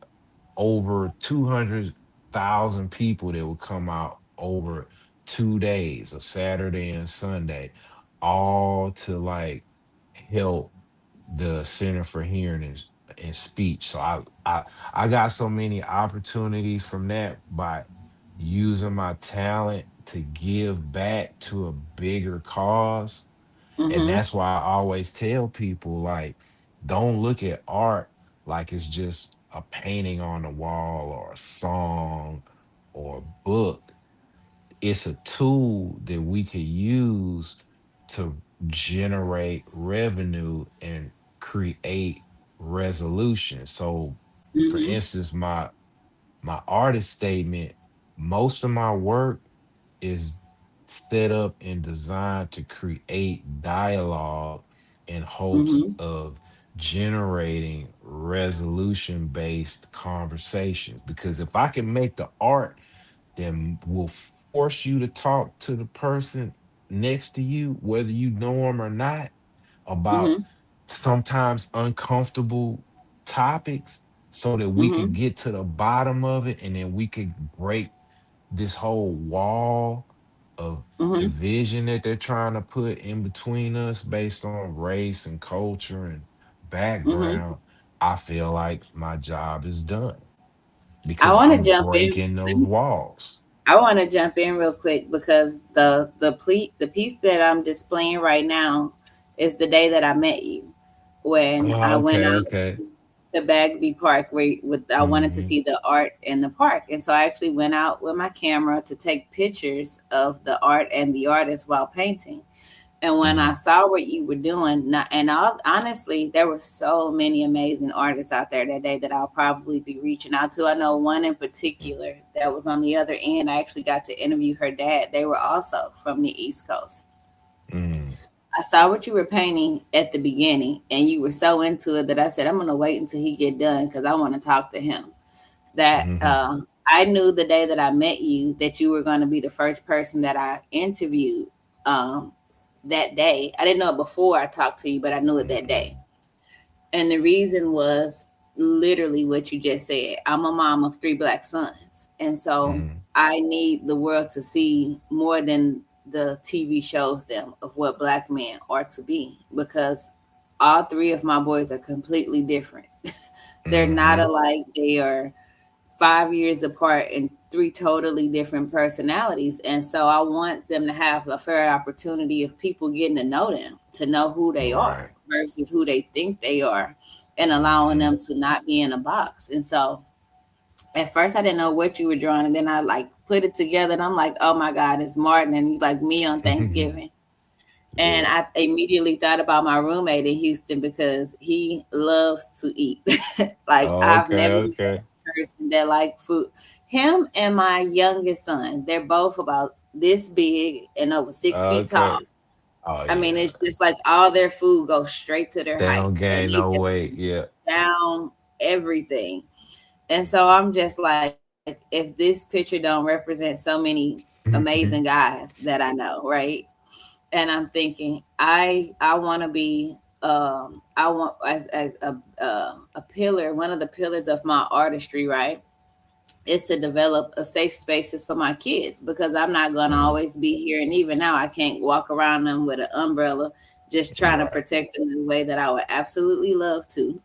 over 200,000 people that would come out over 2 days, a Saturday and Sunday, all to like help the Center for Hearing and Speech. So I got so many opportunities from that by using my talent to give back to a bigger cause. And Mhm. that's why I always tell people, like, don't look at art like it's just a painting on the wall or a song or a book. It's a tool that we could use to generate revenue and create resolution. So for Mhm. instance, my artist statement, most of my work is set up and designed to create dialogue in hopes Mhm. of generating resolution based conversations. Because if I can make the art that will force you to talk to the person next to you, whether you know them or not, about Mhm. sometimes uncomfortable topics, so that we could Mhm. get to the bottom of it, and then we could break this whole wall of Mhm. division that they're trying to put in between us based on race and culture and Mhm. background. I feel like my job is done I because want to I'm jump in. breaking those walls. I want to jump in real quick because the piece that I'm displaying right now is the day that I met you, when I Oh, went okay, out okay. to Bagby Park where with I wanted to Hmm. see the art in the park, and so I actually went out with my camera to take pictures of the art and the artist while painting. And when I Hmm. saw what you were doing, honestly, there were so many amazing artists out there that day that I'll probably be reaching out to. I know one in particular that was on the other end. I actually got to interview her dad. They were also from the East Coast. Hmm. I saw what you were painting at the beginning, and you were so into it that I said, I'm going to wait until he get done because I want to talk to him. That Hmm. I knew the day that I met you that you were going to be the first person that I interviewed um, that day. I didn't know it before I talked to you, but I knew it that day. Hmm. And the reason was literally what you just said. I'm a mom of three black sons. And so Hmm. I need the world to see more than the TV shows them of what black men are to be, because all three of my boys are completely different. They're not Hmm. alike. They are 5 years apart and three totally different personalities. And so I want them to have a fair opportunity of people getting to know them, to know who they are Right. versus who they think they are, and allowing Hmm. them to not be in a box. And so At first I didn't know what you were drawing, and then I like put it together and I'm like, oh my God, it's Martin and he's like me on Thanksgiving. And Yeah. I immediately thought about my roommate in Houston because he loves to eat. Like I've Okay, never met okay. a person that like food. Him and my youngest son, they're both about this big and over 6 feet tall. Okay. Oh I mean, yeah. it's just like all their food goes straight to their They height, don't and gain they no just weight. Yeah. down everything. And so I'm just like, if this picture don't represent so many amazing guys that I know, right? And I'm thinking, I want to be, I want as a pillar, one of the pillars of my artistry, right? Is to develop a safe spaces for my kids because I'm not gonna Mhm. always be here, and even now I can't walk around them with an umbrella just trying to Right. protect them in a way that I would absolutely love to.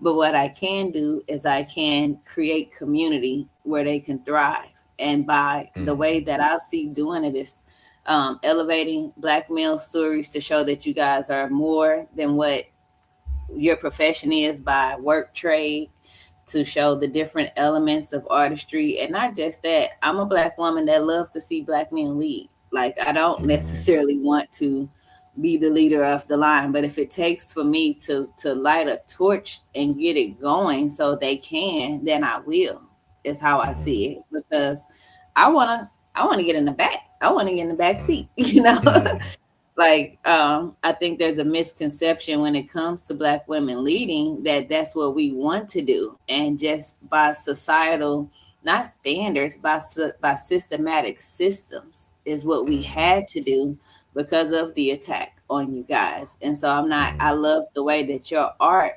But what I can do is I can create community where they can thrive, and by the way Mhm. that I see doing it is elevating Black male stories to show that you guys are more than what your profession is by work trade, to show the different elements of artistry. And not just that, I'm a Black woman that loves to see Black men lead. Like I don't Mhm. necessarily want to be the leader of the line, but if it takes for me to light a torch and get it going so they can, then I will. Is how I see Mhm. it, because I want to get in the back. I want to get in the back Mhm. seat, you know. Mhm. Like I think there's a misconception when it comes to Black women leading that that's what we want to do, and just by societal, not standards, by systematic systems is what we Mhm. had to do because of the attack on you guys. And so I Mhm. love the way that your art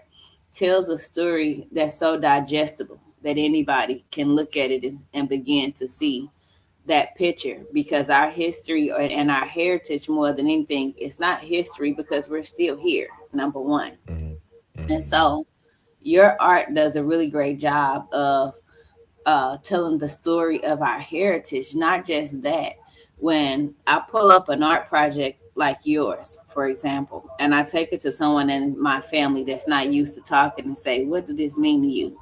tells a story that's so digestible that anybody can look at it and begin to see that picture, because our history and our heritage, more than anything, it's not history because we're still here, number one. Mhm. And Mhm. so your art does a really great job of telling the story of our heritage. Not just that, when I pull up an art project like yours, for example, and I take it to someone in my family that's not used to talking and say, what does this mean to you?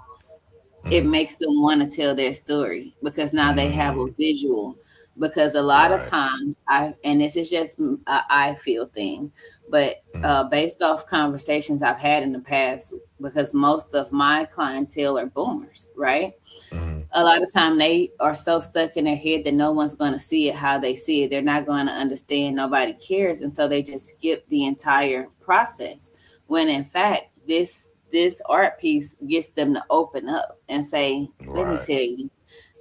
It Mhm. makes them want to tell their story because now they have a Mhm. visual. Because a lot of Right. times, and this is just I feel thing, but Mhm. based off conversations I've had in the past, because most of my clientele are boomers, right? Mhm. A lot of time they are so stuck in their head that no one's going to see it how they see it. They're not going to understand. Nobody cares, and so they just skip the entire process. When in fact, this art piece gets them to open up and say, "Let me Right. tell you."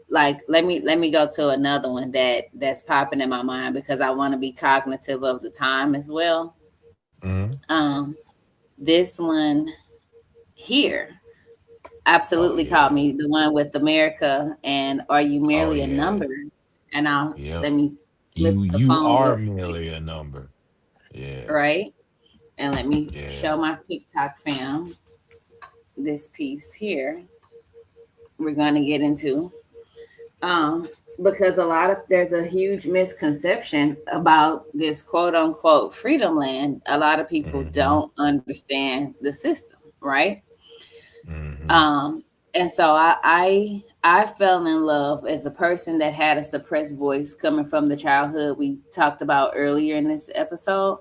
Like let me go to another one that's popping in my mind because I want to be cognitive of the time as well. Mhm. Um, this one here Oh absolutely caught yeah. me, the one with America and Are You Oh Merely a yeah. Number? And I'll Yep. let me flip the You phone are real quick, merely a number. Yeah. right? And let me Yeah. show my TikTok fam this piece here we're going to get into. Um, because a lot of there's a huge misconception about this quote unquote freedom land. A lot of people Mhm. don't understand the system, right? Mhm. Um, and so I fell in love as a person that had a suppressed voice coming from the childhood we talked about earlier in this episode.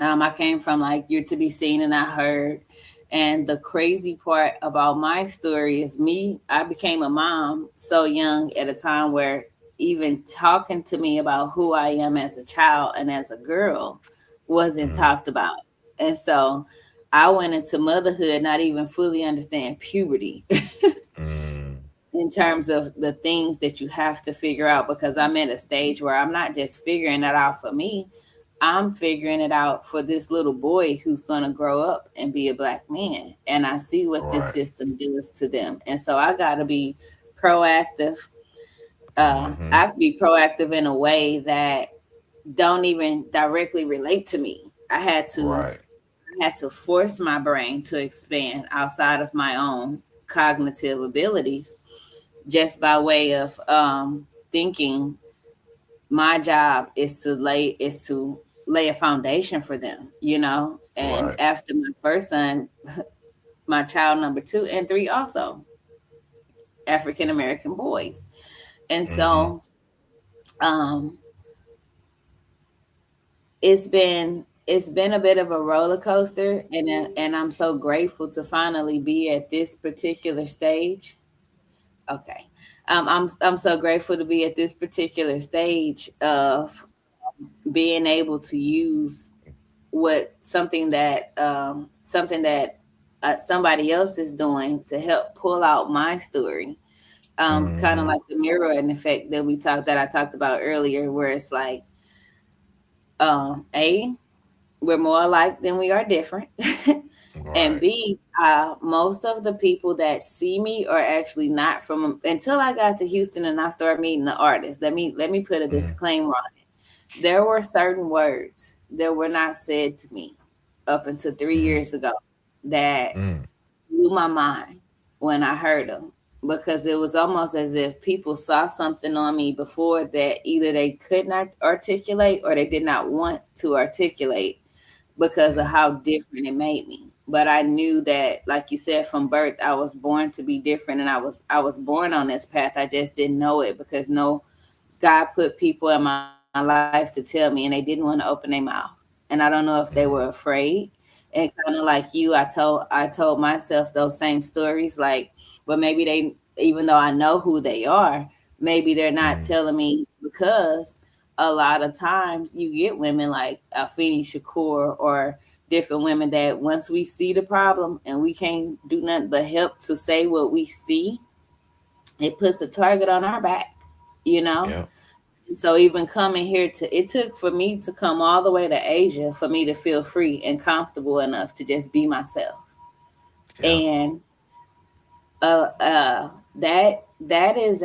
I came from like you're to be seen and not heard. And the crazy part about my story is me, I became a mom so young at a time where even talking to me about who I am as a child and as a girl wasn't Mhm. talked about. And so I went into motherhood not even fully understand puberty Mhm. in terms of the things that you have to figure out, because I'm at a stage where I'm not just figuring it out for me, I'm figuring it out for this little boy who's going to grow up and be a Black man. And I see what this Right. system does to them. And so I got to be proactive. I Mhm. have to be proactive in a way that don't even directly relate to me. Right. I had to force my brain to expand outside of my own cognitive abilities, just by way of thinking my job is to lay a foundation for them, you know. And Right. after my first son, my child number 2 and 3 also, African American boys. And Mm-hmm. so um, it's been a bit of a roller coaster, and I'm so grateful to finally be at this particular stage. Okay, I'm so grateful to be at this particular stage of being able to use what something that somebody else is doing to help pull out my story. Kind of Mm-hmm. like the mirror effect that I talked about earlier, where it's like, a we're more alike than we are different. And Right. B, most of the people that see me are actually not from, until I got to Houston and I started meeting the artists. Let me put a Mm-hmm. disclaimer on it. There were certain words that were not said to me up until 3 years ago that Mm-hmm. blew my mind when I heard them, because it was almost as if people saw something on me before that either they could not articulate or they did not want to articulate because of Mm-hmm. how different it made me. But I knew that, like you said, from birth, I was born to be different, and I was born on this path. I just didn't know it because no, God put people in my life to tell me, and they didn't want to open their mouth. And I don't know if they were Mm-hmm. afraid. And kind of like you, I told myself those same stories, like, but maybe they, even though I know who they are, maybe they're not Mm-hmm. telling me because a lot of times you get women like Afeni Shakur or different women that once we see the problem and we can't do nothing but help to say what we see, it puts a target on our back, you know? Yep. And so even coming here it took for me to come all the way to Asia for me to feel free and comfortable enough to just be myself. Yep. And that is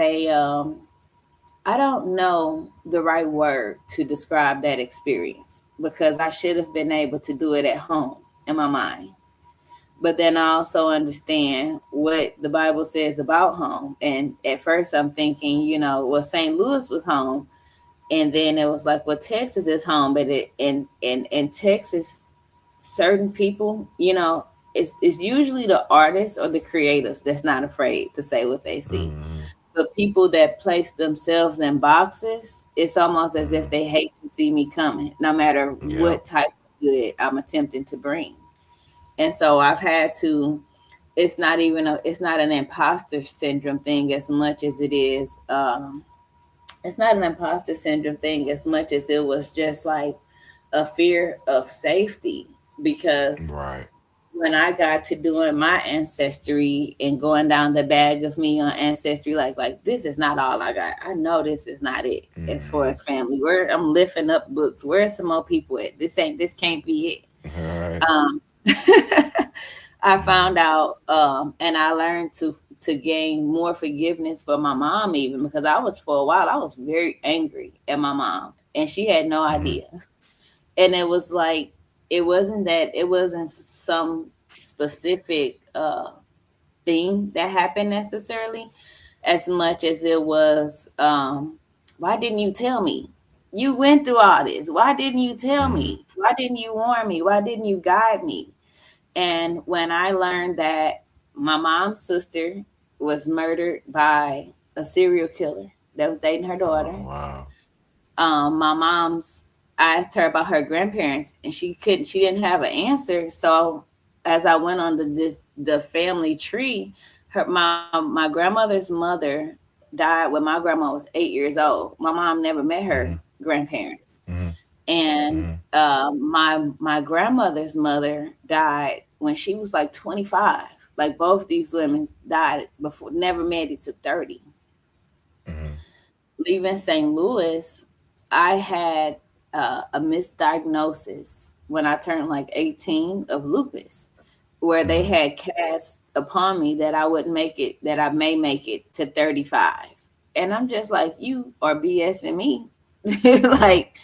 I don't know the right word to describe that experience because I should have been able to do it at home in my mind. But then I also understand what the Bible says about home. And at first I'm thinking, well, St. Louis was home. And then it was like, well, Texas is home. But in Texas, certain people, it's usually the artists or the creatives that's not afraid to say what they see. Mm-hmm. The people that place themselves in boxes, it's almost as if Mm-hmm. they hate to see me coming, no matter Yep. what type of good I'm attempting to bring. And so I've had to. It's not an imposter syndrome thing as much as it is. It's not an imposter syndrome thing as much as it was just like a fear of safety because Right. when I got to doing my ancestry and going down the bag of me on ancestry, like this is not all I got. I know this is not it as far Mm-hmm. as family. Where I'm lifting up books. Where's some more people at? This can't be All right. it. I Mm-hmm. found out, and I learned to gain more forgiveness for my mom, even because I was for a while I was very angry at my mom, and she had no Mm-hmm. idea. And it was like it wasn't some specific thing that happened necessarily, as much as it was, why didn't you tell me? You went through all this. Why didn't you tell Mm-hmm. me? Why didn't you warn me? Why didn't you guide me? And when I learned that my mom's sister was murdered by a serial killer that was dating her daughter, Oh, wow. my mom's I asked her about her grandparents, and she didn't have an answer. So as I went on the family tree, my grandmother's mother died when my grandma was 8 years old. My mom never met her Mm-hmm. grandparents, Mm-hmm. and Mm-hmm. my grandmother's mother died when she was like 25. Like both these women died before, never made it to 30. Mm-hmm. Leaving St. Louis, I had a misdiagnosis when I turned like 18 of lupus, where they Mm-hmm. had cast upon me that I wouldn't make it, that I may make it to 35. And I'm just like, you are BSing me. Yep. Like,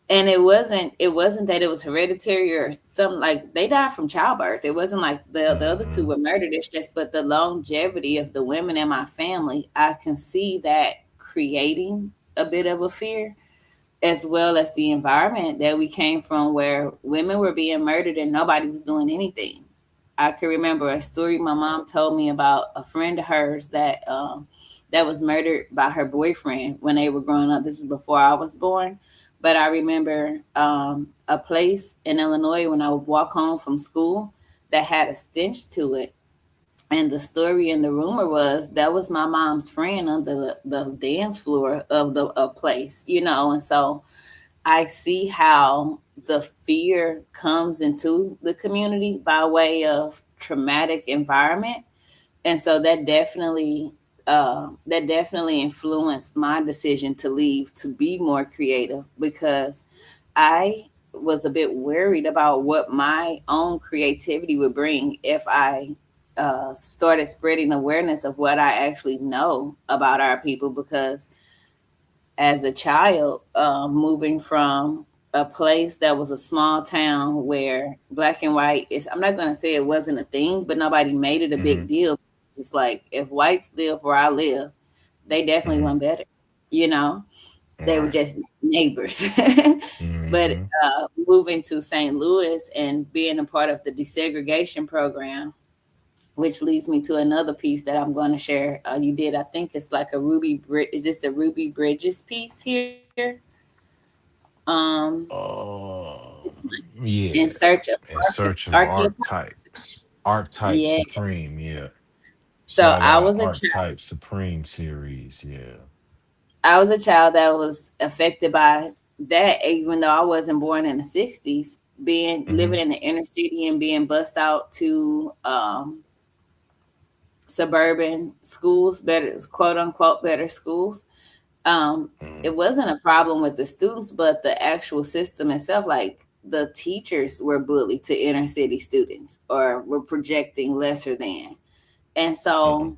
and it wasn't that it was hereditary or something. Like they died from childbirth. It wasn't like the other two Mm-hmm. were murdered. It's just, but the longevity of the women in my family, I can see that creating a bit of a fear, as well as the environment that we came from, where women were being murdered and nobody was doing anything. I can remember a story my mom told me about a friend of hers that was murdered by her boyfriend when they were growing up. This is before I was born, but I remember a place in Illinois when I would walk home from school that had a stench to it. And the story and the rumor was that was my mom's friend under the dance floor of the place, and so I see how the fear comes into the community by way of traumatic environment, and so that definitely influenced my decision to leave to be more creative because I was a bit worried about what my own creativity would bring if I started spreading awareness of what I actually know about our people because as a child, moving from a place that was a small town where black and white is, I'm not going to say it wasn't a thing, but nobody made it a big Mhm. deal. It's like if whites live where I live, they definitely Mhm. went better. You know, they were Right. just neighbors. But Mhm. moving to St. Louis and being a part of the desegregation program, which leads me to another piece that I'm going to share. You did, I think it's like a Is this a Ruby Bridges piece here? Um, it's in Yeah. search of In search of archetypes. archetypes. Archetype Yeah. Supreme, yeah. So So I got an Archetype Supreme series, yeah. I was a child that was affected by that, even though I wasn't born in the '60s. Being living Mhm. in the inner city and being bussed out to suburban schools, better quote unquote better schools. Um, Mhm. it wasn't a problem with the students, but the actual system itself, like the teachers were bullied to inner city students or were projecting lesser than. And Mhm. so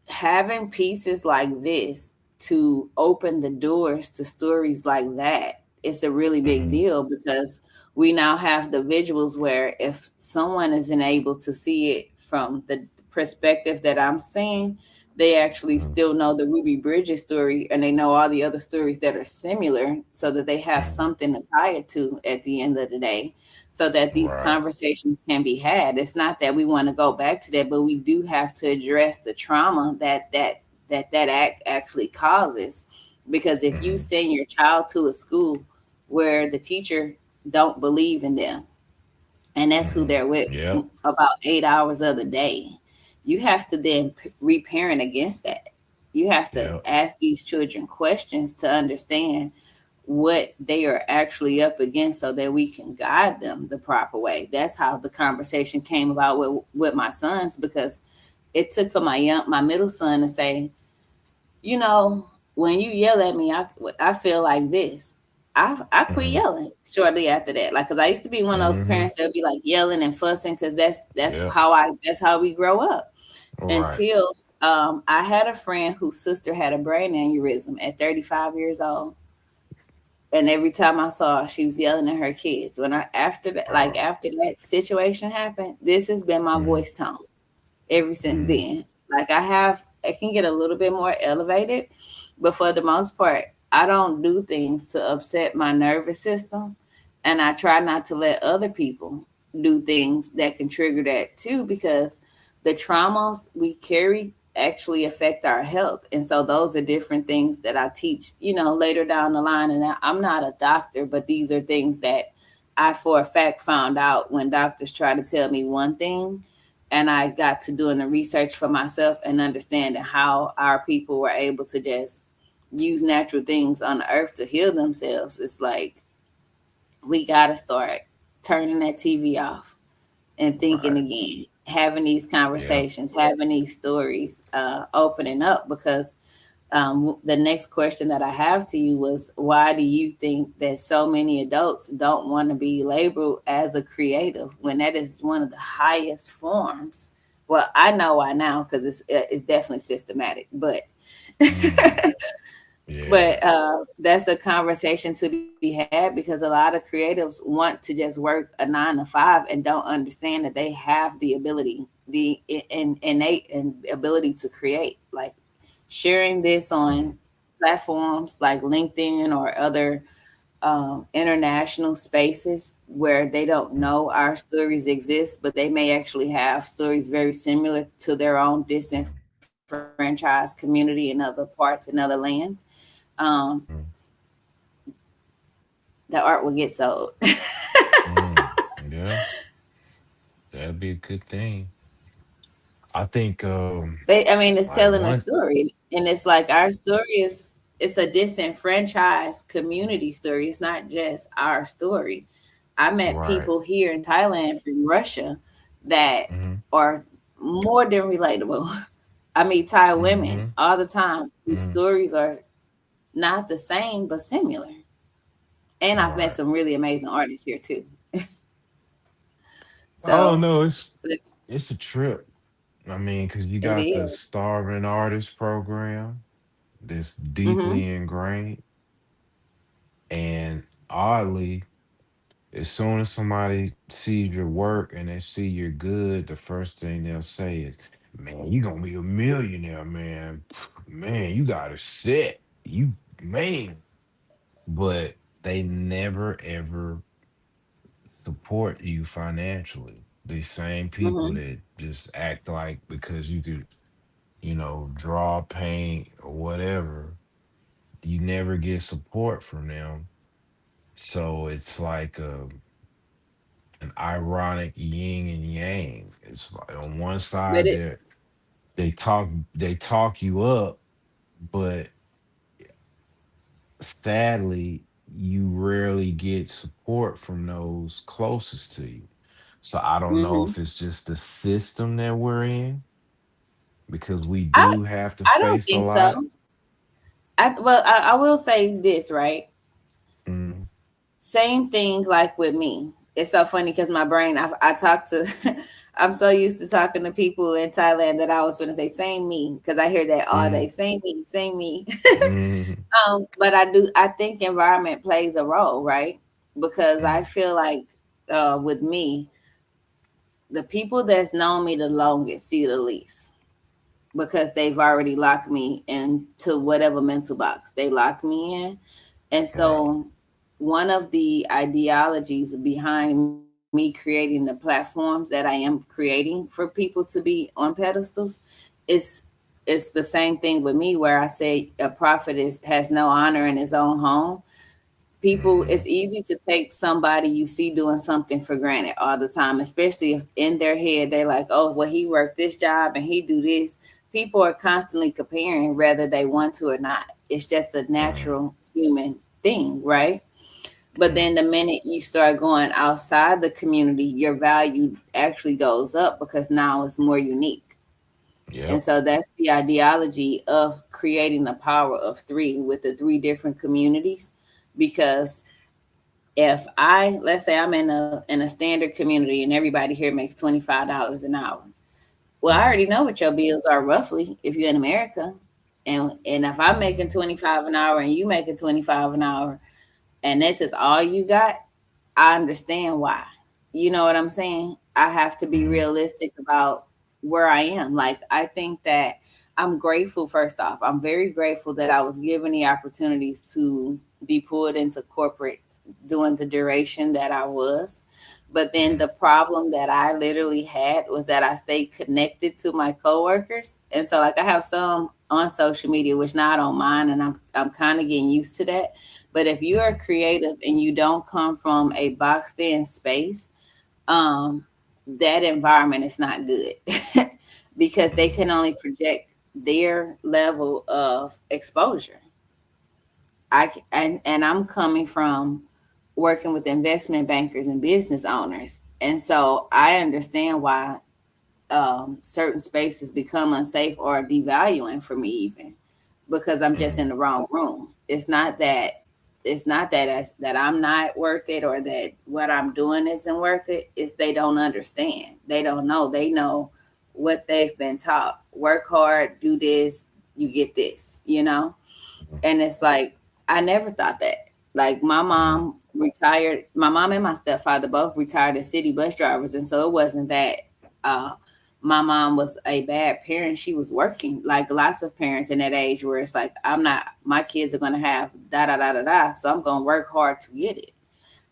having pieces like this to open the doors to stories like that, it's a really big Mhm. deal because we now have the visuals where if someone isn't able to see it from the perspective that I'm seeing, they actually Mhm. still know the Ruby Bridges story and they know all the other stories that are similar so that they have Mhm. something to tie it to at the end of the day so that these Right. conversations can be had. It's not that we want to go back to that, but we do have to address the trauma that act actually causes. Because if you Mhm. send your child to a school where the teacher don't believe in them, and that's who Mhm. they're with Yep. about 8 hours of the day, you have to then reparent against that. You have to Yep. ask these children questions to understand what they are actually up against so that we can guide them the proper way. That's how the conversation came about with my sons because it took for my middle son to say, you know, when you yell at me, I feel like this. I quit Mhm. yelling shortly after that. Like, cause I used to be one of those Mhm. parents that would be like yelling and fussing, cause Yep. that's how we grow up. Right. Until I had a friend whose sister had a brain aneurysm at 35 years old, and every time I saw her, she was yelling at her kids. When I Wow. after that situation happened, this has been my Mhm. voice tone ever since Mhm. then. Like I can get a little bit more elevated, but for the most part, I don't do things to upset my nervous system, and I try not to let other people do things that can trigger that too, because the traumas we carry actually affect our health, and so those are different things that I teach, later down the line. And I'm not a doctor, but these are things that I for a fact found out when doctors try to tell me one thing and I got to doing the research for myself and understanding how our people were able to just use natural things on the earth to heal themselves. It's like we got to start turning that TV off and thinking Right. again, having these Yep. conversations, having these stories, opening up. Because the next question that I have to you was, why do you think that so many adults don't want to be labeled as a creative when that is one of the highest forms? Well, I know why now because it's definitely systematic, but Mm. Yeah. that's a conversation to be had because a lot of creatives want to just work a 9 to 5 and don't understand that they have the ability, the innate and ability to create. Like sharing this Mhm. on platforms like LinkedIn or other international spaces where they don't mm, know our stories exist, but they may actually have stories very similar to their own disenfranchised community in other parts and other lands. Um, mm, the art will get sold. yeah, that'd be a good thing. I think I mean, it's like telling a one story, and it's like our story is it's a disenfranchised community story. It's not just our story. I met right. people here in Thailand from Russia that Mm-hmm. are more than relatable. I meet Thai women Mm-hmm. all the time whose Mm, stories are not the same but similar. And I've met right. some really amazing artists here too. Oh So no, it's a trip. I mean, because you it got the is. starving artist program that's Mm-hmm. deeply ingrained, and oddly, as soon as somebody sees your work and they see you're good, the first thing they'll say is, "Man, you gonna be a millionaire, man. Man, you got it set. You man." But they never ever support you financially. These same people Mm-hmm. that just act like because you could, draw, paint, or whatever, you never get support from them. So it's like an ironic yin and yang. It's like on one But side it they talk you up, but sadly you rarely get support from those closest to you. So I don't know mm-hmm. if it's just the system that we're in because we I do have to I don't face a think so. lot. I will say this, right? Mm, Same thing like with me. It's so funny because my brain, I talk to, I'm so used to talking to people in Thailand that I was going to say, same me, because I hear that all day, mm, same me, same me. mm, But I think environment plays a role, right? Because I mm, feel like with me, the people that's known me the longest see the least because they've already locked me into whatever mental box they lock me in. And right. so, one of the ideologies behind me creating the platforms that I am creating for people to be on pedestals is it's the same thing with me where I say a prophet has no honor in his own home. People, Mm, it's easy to take somebody you see doing something for granted all the time, especially if in their head they're like, oh well, he worked this job and he do this. People are constantly comparing whether they want to or not. It's just a right. natural human thing, right? But Mm, then the minute you start going outside the community, your value actually goes up because now it's more unique. And yep. so that's the ideology of creating the power of three with the three different communities. Because if let's say I'm in a standard community and everybody here makes $25 an hour. Well, I Mm, already know what your bills are roughly if you're in America. And if I'm making mm, 25 an hour and you making 25 an hour and this is all you got, I understand why. You know what I'm saying? I have to be mm, realistic about where I am. Like, I think that I'm grateful, first off. I'm very grateful that I was given the opportunities to be pulled into corporate during the duration that I was. But then mm, the problem that I literally had was that I stayed connected to my coworkers. And so, like, I have some on social media, which now I don't mind, and I'm kind of getting used to that. But if you are mm, creative and you don't come from a boxed in space, um, that environment is not good because they can mm, only project their level of exposure. And I'm coming from working with investment bankers and business owners, and so I understand why certain spaces become unsafe or devaluing for me, even because I'm just in mm, the wrong room. It's not that I'm not worth it or that what I'm doing isn't worth it. It's they don't understand. They don't know. They know what they've been taught. Work hard, do this, you get this, you know? And it's like I never thought that. Like mm, my mom and my stepfather both retired as city bus drivers, and so it wasn't that uh my mom was a bad parent. She was working, like lots of parents in that age, where it's like, I'm not, my kids are going to have da da da da da. So I'm going to work hard to get it.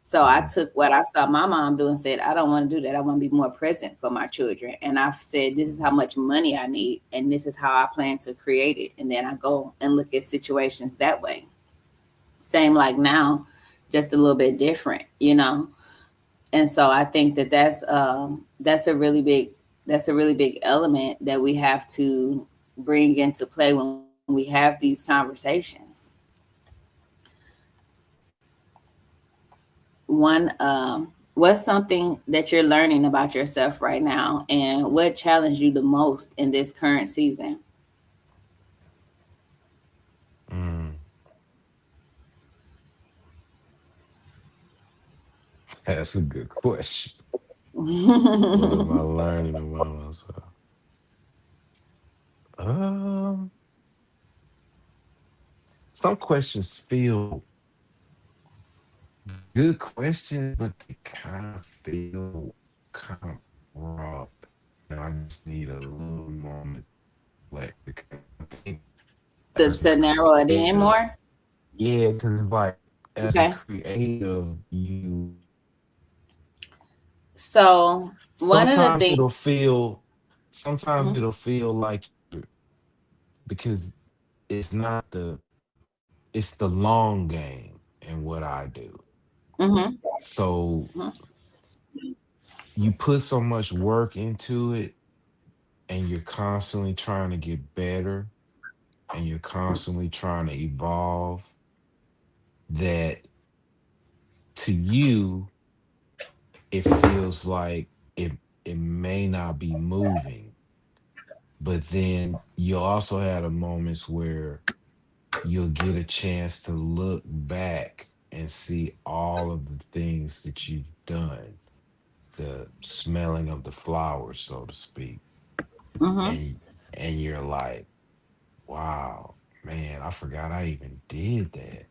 So I Mhm. took what I saw my mom do and said, I don't want to do that. I want to be more present for my children. And I've said, this is how much money I need, and this is how I plan to create it. And then I go and look at situations that way. Same like now, just a little bit different, you know. And so I think that that's a really big, that's a really big element that we have to bring into play when we have these conversations. One, what's something that you're learning about yourself right now, and what challenged you the most in this current season? Mm, that's a good question. What am I learning about myself? Um, some questions feel good questions, but they kind of feel kind of raw. And I just need a little moment like because I think as a To narrow it in creative, more. yeah, because like as a Okay. creative, you So one of the sometimes things. sometimes Mhm, it'll feel like because it's not the it's the long game in what I do. mhm, So mhm, you put so much work into it and you're constantly trying to get better and you're constantly trying to evolve that to you it feels like it may not be moving, but then you also had the moments where you'll get a chance to look back and see all of the things that you've done, the smelling of the flowers, so to speak. mhm. And you're like, wow, man, I forgot I even did that.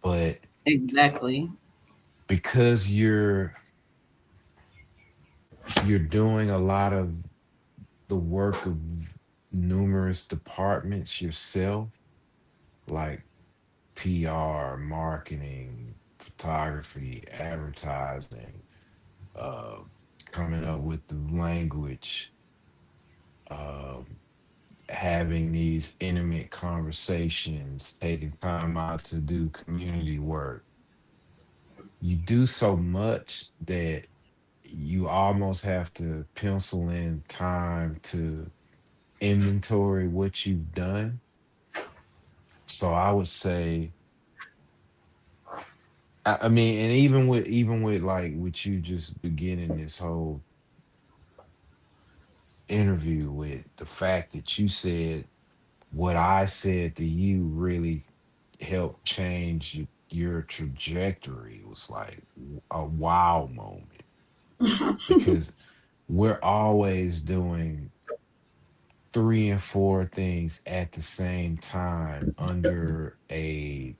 But Exactly. because you're doing a lot of the work of numerous departments yourself, like PR, marketing, photography, advertising, uh, coming up with the language, um, having these intimate conversations, taking time out to do community work. You do so much that you almost have to pencil in time to inventory what you've done. So I would say, I mean, and even with like with you just beginning this whole interview with the fact that you said what I said to you really helped change your trajectory. It was like a wow moment because we're always doing three and four things at the same time under a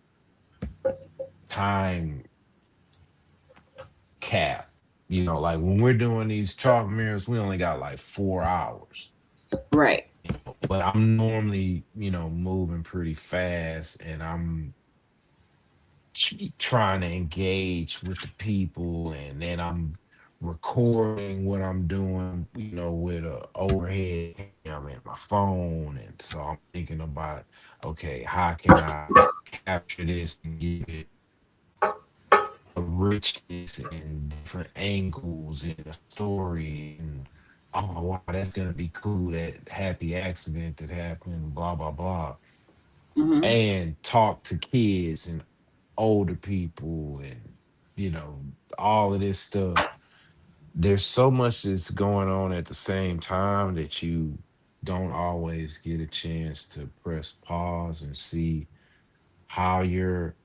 time cap. You know, like when we're doing these chalk mirrors, we only got like 4 hours. Right. But I'm normally, moving pretty fast and I'm trying to engage with the people and then I'm recording what I'm doing, with a overhead camera and my phone. And so I'm thinking about, okay, how can I capture this and give it a richness and different angles in a story and oh wow, that's gonna be cool. That happy accident that happened, blah blah blah, Mhm, and talk to kids and older people and you know all of this stuff. There's so much that's going on at the same time that you don't always get a chance to press pause and see how you're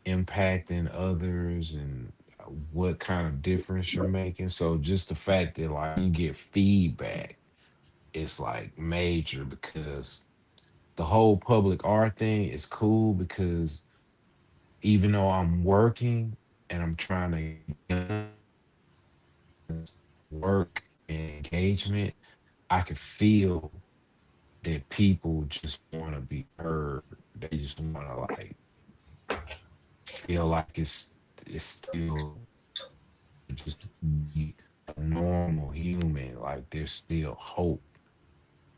impacting others and what kind of difference you're making. So just the fact that like you get feedback, it's like major because the whole public art thing is cool because even though I'm working and I'm trying to work and engagement, I could feel that people just want to be heard. They just want to like feel like it's still just be a normal human. Like there's still hope.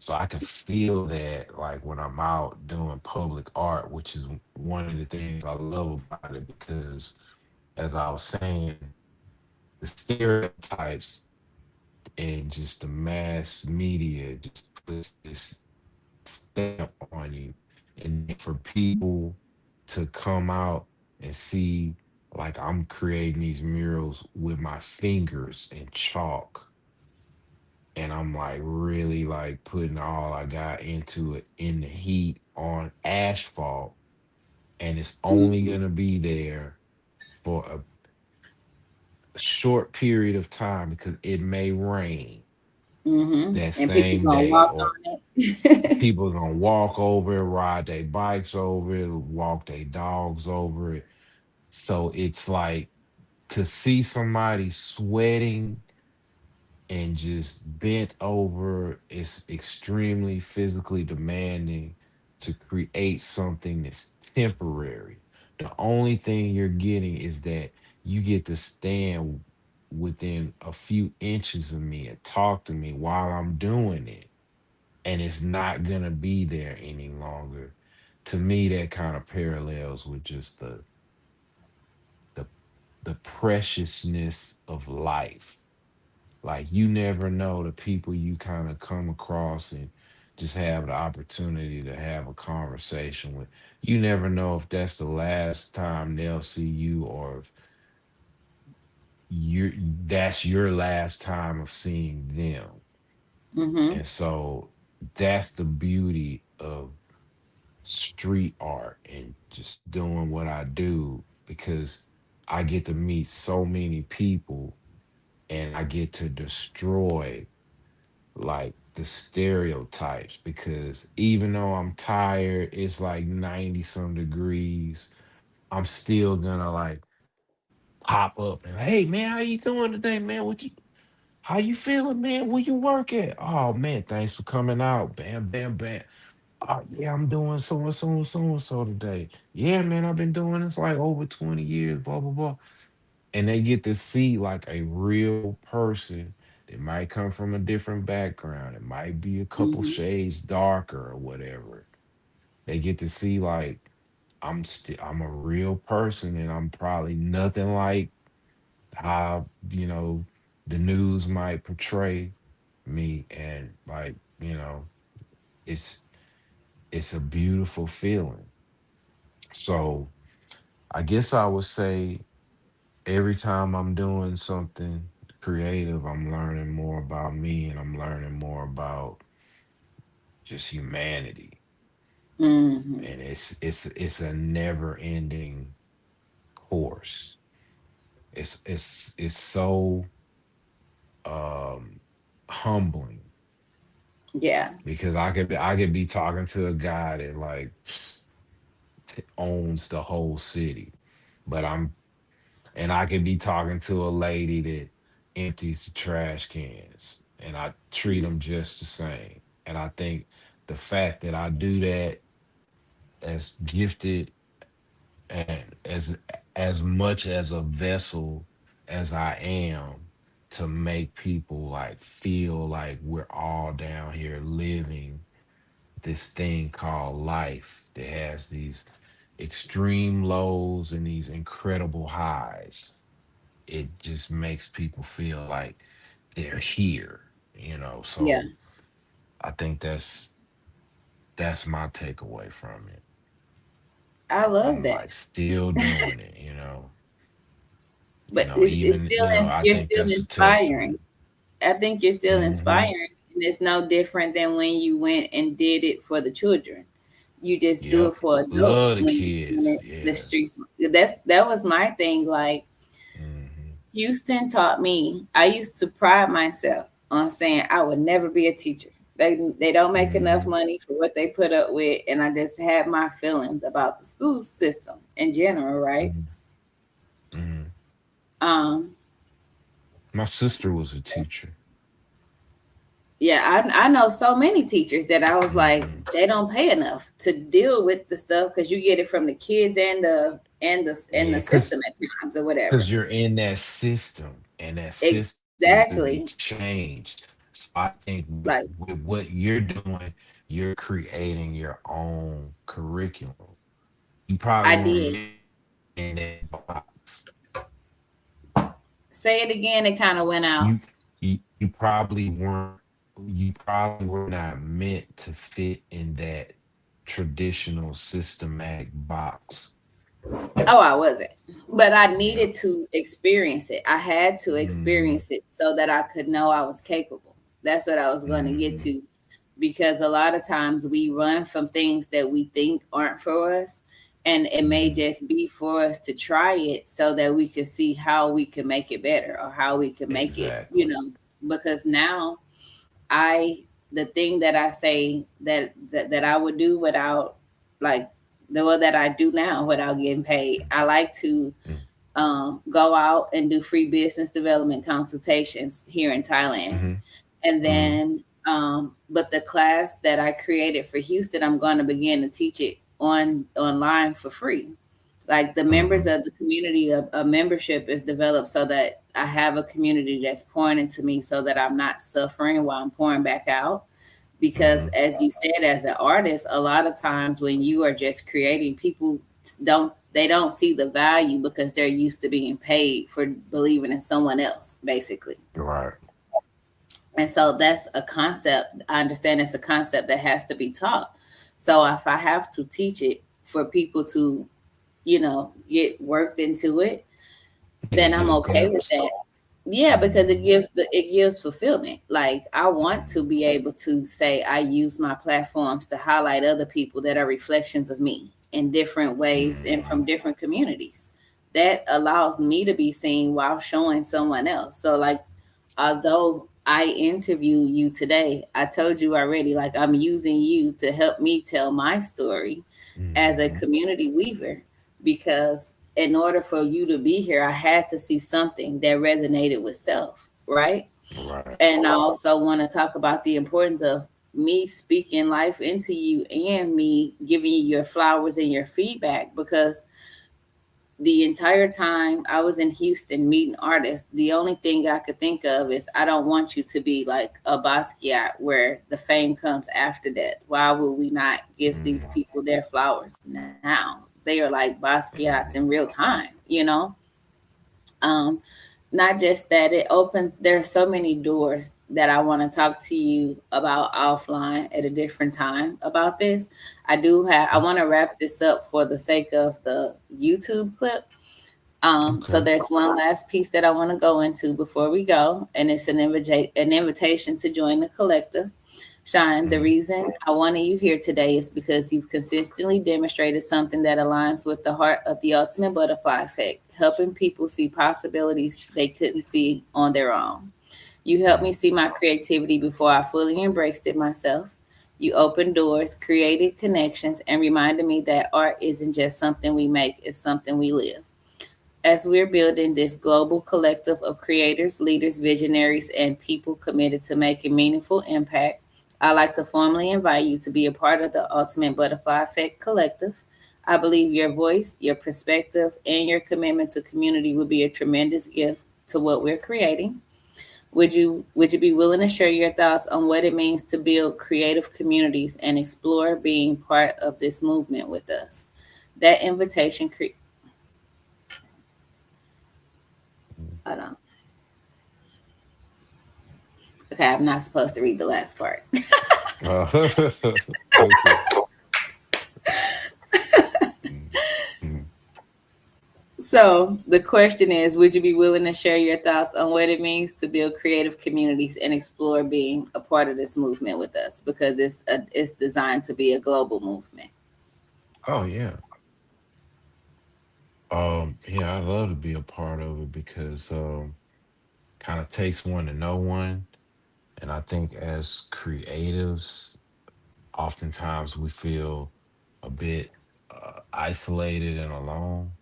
So I can feel that like when I'm out doing public art, which is one of the things I love about it because as I was saying, the stereotypes and just the mass media just puts this stamp on you. And then for people to come out and see like I'm creating these murals with my fingers and chalk, and I'm like really like putting all I got into it in the heat on asphalt, and it's only Mm-hmm. gonna be there for a short period of time because it may rain Mm-hmm. that And people same gonna day, walk or on it. people gonna walk over it, ride their bikes over it, walk their dogs over it. So it's like to see somebody sweating and just bent over is extremely physically demanding to create something that's temporary. The only thing you're getting is that you get to stand within a few inches of me and talk to me while I'm doing it, and it's not gonna be there any longer. To me, that kind of parallels with just the the preciousness of life. Like you never know the people you kind of come across and just have the opportunity to have a conversation with. You never know if that's the last time they'll see you, or if you that's your last time of seeing them. Mm-hmm. And so that's the beauty of street art and just doing what I do, because I get to meet so many people and I get to destroy like the stereotypes, because even though I'm tired, it's like 90 some degrees, I'm still gonna like pop up and hey man, how you doing today, man? How you feeling, man? Where you work at? Oh man, thanks for coming out. Bam, bam, bam. Oh yeah, I'm doing so and so and so and so today. Yeah, man, I've been doing this like over 20 years, blah, blah, blah. And they get to see like a real person that might come from a different background. It might be a couple Mm-hmm. shades darker or whatever. They get to see like I'm a real person, and I'm probably nothing like how, the news might portray me. And like, it's it's a beautiful feeling. So I guess I would say every time I'm doing something creative, I'm learning more about me, and I'm learning more about just humanity. Mm-hmm. And it's a never ending course. It's so um humbling, Yeah. because I could be talking to a guy that like owns the whole city, but I could be talking to a lady that empties the trash cans, and I treat them just the same. And I think the fact that I do that, as gifted and as much as a vessel as I am, to make people like feel like we're all down here living this thing called life that has these extreme lows and these incredible highs. It just makes people feel like they're here. Yeah. So I think that's my takeaway from it. I love I'm that. like still doing it. But it's Even, still I you're think still that's a inspiring. testament. I think you're still Hmm. inspiring, and it's no different than when you went and did it for the children. You just do it Yep. for adults Love the when you're doing kids. it the Yeah. streets. That was my thing. Like Hmm. Houston taught me. I used to pride myself on saying I would never be a teacher. They don't make enough Hmm. money for what they put up with, and I just had my feelings about the school system in general, right? Hmm. Hmm. Um, My sister was a teacher. Yeah, I know so many teachers that I was like, Hmm. they don't pay enough to deal with the stuff because you get it from the kids and the Yeah, system at times or whatever. because you're in that system, and that system needs to be Exactly. changed. So I think Like with what you're doing, you're creating your own curriculum. You probably I weren't did. meant in that box. Say it again. It kind of went out. You probably weren't, you probably were not meant to fit in that traditional systematic box. Oh, I wasn't. But I Yeah. needed to experience it. I had to Hmm. experience it so that I could know I was capable. That's what I was going to get Hmm. to. Because a lot of times we run from things that we think aren't for us. And it may Hmm. just be for us to try it so that we can see how we can make it better or how we can make it, Exactly. because now I the thing that I say that I would do without, like, the one that I do now without getting paid. I like to go out and do free business development consultations here in Thailand. Hmm. And Hmm. then, but the class that I created for Houston, I'm going to begin to teach it online for free. Like the members Hmm. of the community, a membership is developed so that I have a community that's pouring into me so that I'm not suffering while I'm pouring back out. Because Hmm. as you said, as an artist, a lot of times when you are just creating, people don't see the value because they're used to being paid for believing in someone else, basically. Right. And so that's a concept. I understand it's a concept that has to be taught. So if I have to teach it for people to, get worked into it, Yeah, then get I'm a okay with glimpse. that. Yeah, because it Hmm. gives fulfillment. Like I want to Hmm. be able to say I use my platforms to highlight other people that are reflections of me in different ways and Hmm. from different communities. That allows me to be seen while showing someone else. So like, although I interview you today, I told you already, like I'm using you to help me tell my story as a Hmm. community weaver, because in order for you to be here, I had to see something that resonated with self, right? Right. And I also want to talk about the importance of me speaking life into you and me giving you your flowers and your feedback, because the entire time I was in Houston meeting artists, the only thing I could think of is I don't want you to be like a Basquiat where the fame comes after death. Why would we not give these Hmm. people their flowers now? They are like Basquiats in real time. Um, Not just that, it opens, there are so many doors that I want to talk to you about offline at a different time about this. I want to wrap this up for the sake of the YouTube clip. So Okay. there's one last piece that I want to go into before we go, and it's an invitation to join the collective. Shine, the Hmm. reason I wanted you here today is because you've consistently demonstrated something that aligns with the heart of the ultimate butterfly effect, helping people see possibilities they couldn't see on their own. You helped me Hmm. see my creativity before I fully embraced it myself. You opened doors, created connections, and reminded me that art isn't just something we make, it's something we live. As we're building this global collective of creators, leaders, visionaries, and people committed to making meaningful impact, I'd like to formally invite you to be a part of the Ultimate Butterfly Effect Collective. I believe your voice, your perspective, and your commitment to community will be a tremendous gift to what we're creating. Would you be willing to share your thoughts on what it means to build creative communities and explore being part of this movement with us? That invitation, hold on. Okay, I'm not supposed to read the last part. Okay. Mhm. So the question is, would you be willing to share your thoughts on what it means to build creative communities and explore being a part of this movement with us? Because it's designed to be a global movement. Oh yeah. Yeah, I'd love to be a part of it because kind of takes one to know one. And I think as creatives, oftentimes we feel a bit isolated and alone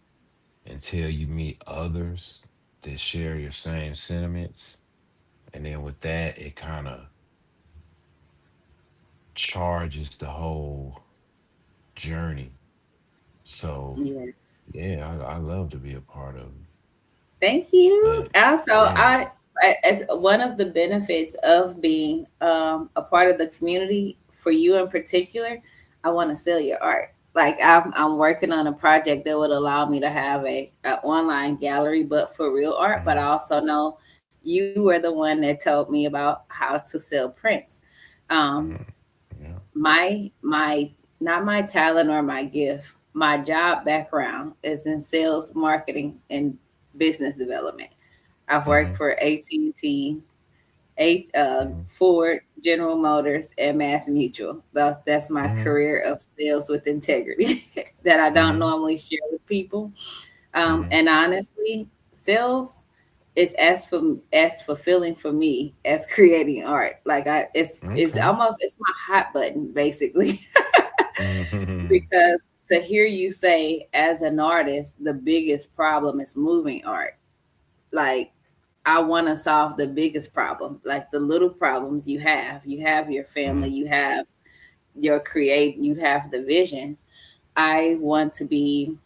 until you meet others that share your same sentiments. And then with that, it kind of charges the whole journey. So Yeah. yeah, I love to be a part of it. Thank you. But Also, yeah. as one of the benefits of being a part of the community for you in particular, I want to sell your art. Like I'm working on a project that would allow me to have a online gallery, but for real art. But I Mhm, also know you were the one that told me about how to sell prints. Um, mhm, yeah. my not my talent or my gift. My job background is in sales, marketing, and business development. I've worked Mhm, for AT&T, mhm, Ford, General Motors, and Mass Mutual. That's my mhm, career of sales with integrity that I don't mhm, normally share with people. mhm. And honestly, sales is as fulfilling for me as creating art. Like it's Okay. almost it's my hot button basically. Mhm, Because to hear you say as an artist, the biggest problem is moving art. Like I want to solve the biggest problem, like the little problems you have. You have your family, mhm. you have your create, you have the vision. I want to be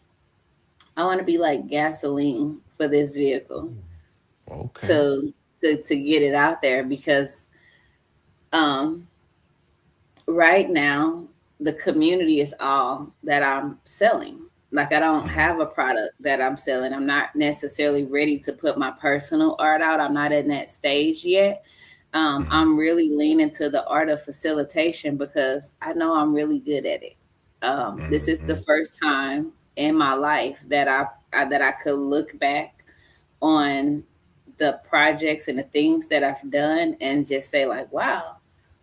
I want to be like gasoline for this vehicle Ooh, okay. to to get it out there because um right now the community is all that I'm selling. Like I don't Mhm, have a product that I'm selling. I'm not necessarily ready to put my personal art out. I'm not in that stage yet. mhm, I'm really leaning to the art of facilitation because I know I'm really good at it. This is the mhm, first time in my life that that I could look back on the projects and the things that I've done and just say like, wow,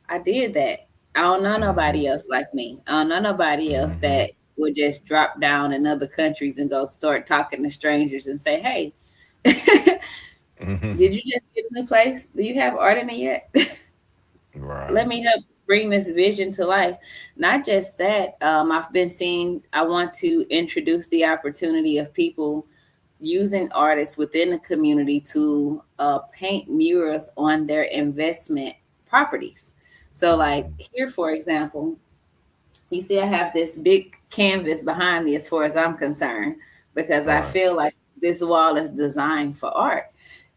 I did that. I don't know mhm, nobody else like me. I don't know nobody else mhm, that would just drop down in other countries and go start talking to strangers and say, hey, mhm. did you just get a new place? Do you have art in it yet? Let Right. me help bring this vision to life. Not just that, I've been seeing, I want to introduce the opportunity of people using artists within the community to paint murals on their investment properties. So, like Mhm, here, for example, you see, I have this big canvas behind me as far as I'm concerned, because I right. feel like this wall is designed for art.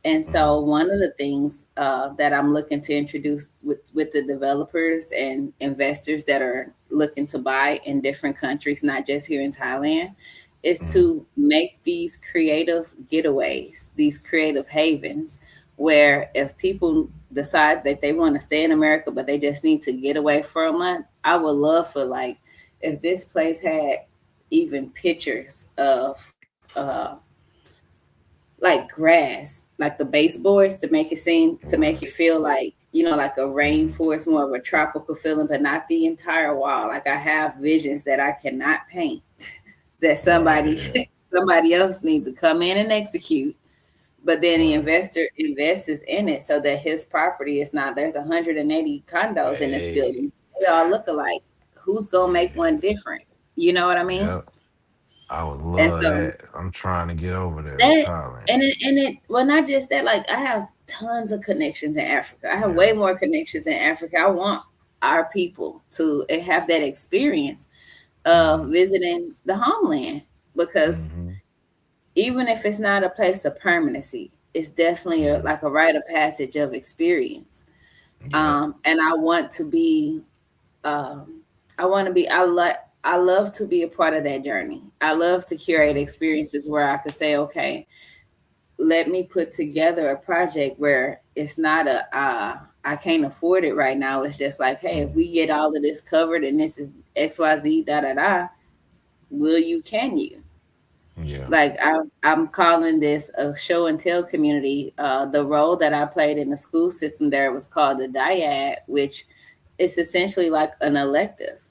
And so, Mhm, one of the things that I'm looking to introduce with the developers and investors that are looking to buy in different countries, not just here in Thailand, is mhm, to make these creative getaways, these creative havens, where if people decide that they want to stay in America, but they just need to get away for a month, I would love for like if this place had even pictures of like grass, like the baseboards to make it seem to make right. it feel like like a Mhm. rainforest, more of a tropical feeling, but not the entire wall. Like I have visions that I cannot paint that Right. somebody Yeah. somebody else needs to come in and execute, but then the Right. investor invests in it so that his property is not there's 180 condos in this Hey. building. They all look alike. Who's gonna make Yeah. one different? You know what I mean? Yep. I would And love so that. I'm trying to get over there to that Thailand. and it well, not just that, like I have tons of connections in Africa. I have way Yeah. more connections in Africa. I want our people to have that experience of Mhm. visiting the homeland because Mhm. even if it's not a place of permanency, it's definitely Mhm. like a rite of passage of experience. Yep. And I want to be, um, I want to be, I love to be a part of that journey. I love to curate Mhm. experiences where I could say, okay, let me put together a project where it's not I can't afford it right now. It's just like, hey, if Mhm. we get all of this covered and this is XYZ, da da da, will you, can you? Yeah. Like I'm calling this a show and tell community. The role that I played in the school system there was called the dyad, which is essentially like an elective.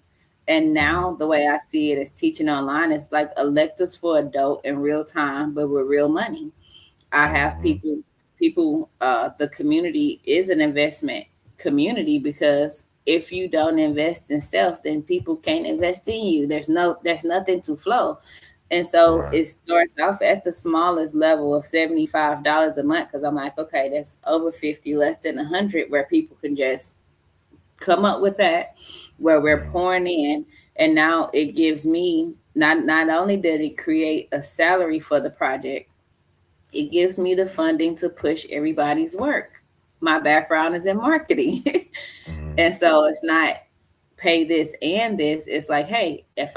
And Mhm. now the way I see it is teaching online. It's like electives for adult in real time, but with real money. I have Mhm. the community is an investment community because if you don't invest in self, then people can't invest in you. There's nothing to flow. And so Right. it starts off at the smallest level of $75 a month because I'm like, okay, that's over 50, less than 100, where people can just come up with that, where we're Mhm. pouring in, and now it gives me, not only did it create a salary for the project, it gives me the funding to push everybody's work. My background is in marketing. Mhm. And so it's not pay this and this. It's like, hey, if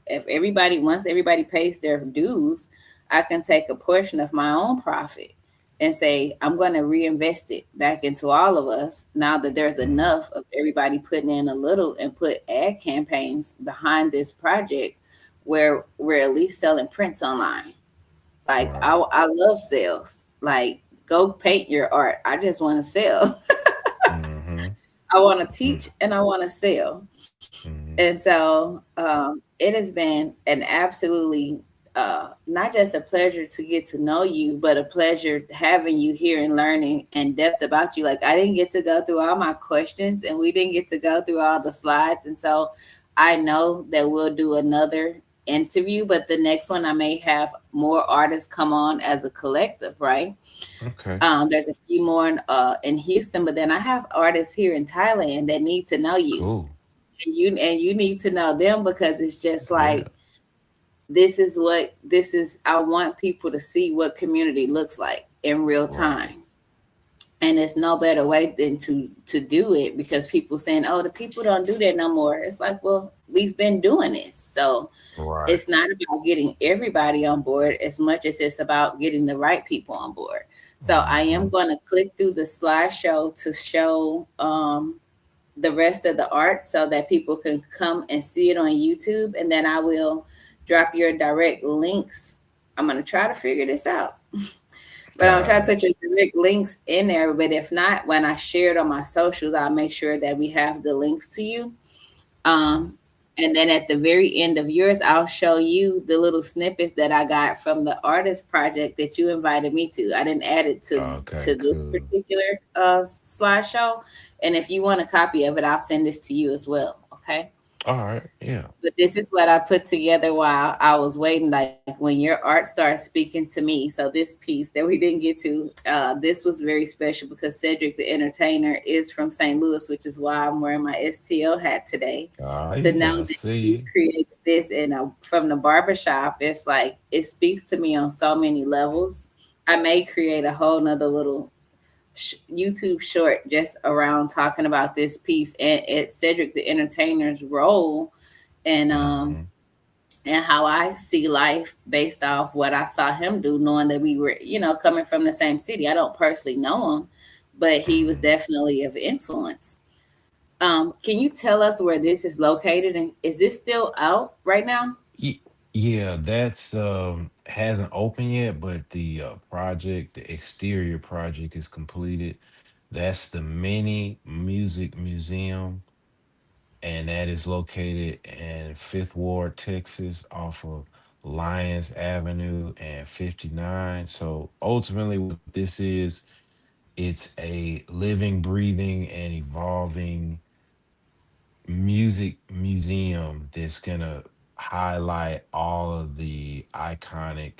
everybody, once everybody pays their dues, I can take a portion of my own profit and say I'm going to reinvest it back into all of us. Now that there's Mhm. enough of everybody putting in a little, and put ad campaigns behind this project where we're at least selling prints online. Like Right. I love sales. Like, go paint your art. I just want to sell. Mhm. I want to Mhm. teach and I want to sell. And Mhm. so it has been an absolutely not just a pleasure to get to know you, but a pleasure having you here and learning in depth about you. Like, I didn't get to go through all my questions, and we didn't get to go through all the slides. And so I know that we'll do another interview, but the next one I may have more artists come on as a collective, right? Okay. There's a few more in Houston, but then I have artists here in Thailand that need to know you, Cool. and you need to know them, because it's just Yeah. like, this is, I want people to see what community looks like in real Right. time. And it's no better way than to do it, because people saying, oh, the people don't do that no more. It's like, well, we've been doing this. So Right. it's not about getting everybody on board as much as it's about getting the right people on board. So I am Mhm. going to click through the slideshow to show the rest of the art so that people can come and see it on YouTube. And then I will drop your direct links. I'm going to try to figure this out. But I'm trying Got to it. put your direct links in there. But if not, when I share it on my socials, I'll make sure that we have the links to you. Mhm. Um, and then at the very end of yours, I'll show you the little snippets that I got from the artist project that you invited me to. I didn't add it Okay. to this Cool. particular slideshow. And if you want a copy of it, I'll send this to you as well. Okay. All right. Yeah. But this is what I put together while I was waiting. Like, when your art starts speaking to me. So this piece that we didn't get to, this was very special because Cedric the Entertainer is from St. Louis, which is why I'm wearing my STL hat today. To know Yeah. I that you see. created this from the barbershop, it's like it speaks to me on so many levels. I may create a whole nother little YouTube short just around talking about this piece, and it's Cedric the Entertainer's role, and Mhm. and how I see life based off what I saw him do, knowing that we were, coming from the same city. I don't personally know him, but he was Mhm. definitely of influence. Can you tell us where this is located, and is this still out right now? Yeah, that's hasn't opened yet, but the project, the exterior project is completed. That's the Mini Music Museum, and that is located in Fifth Ward, Texas, off of Lyons Avenue and 59. So ultimately, what this is, it's a living, breathing, and evolving music museum that's gonna highlight all of the iconic,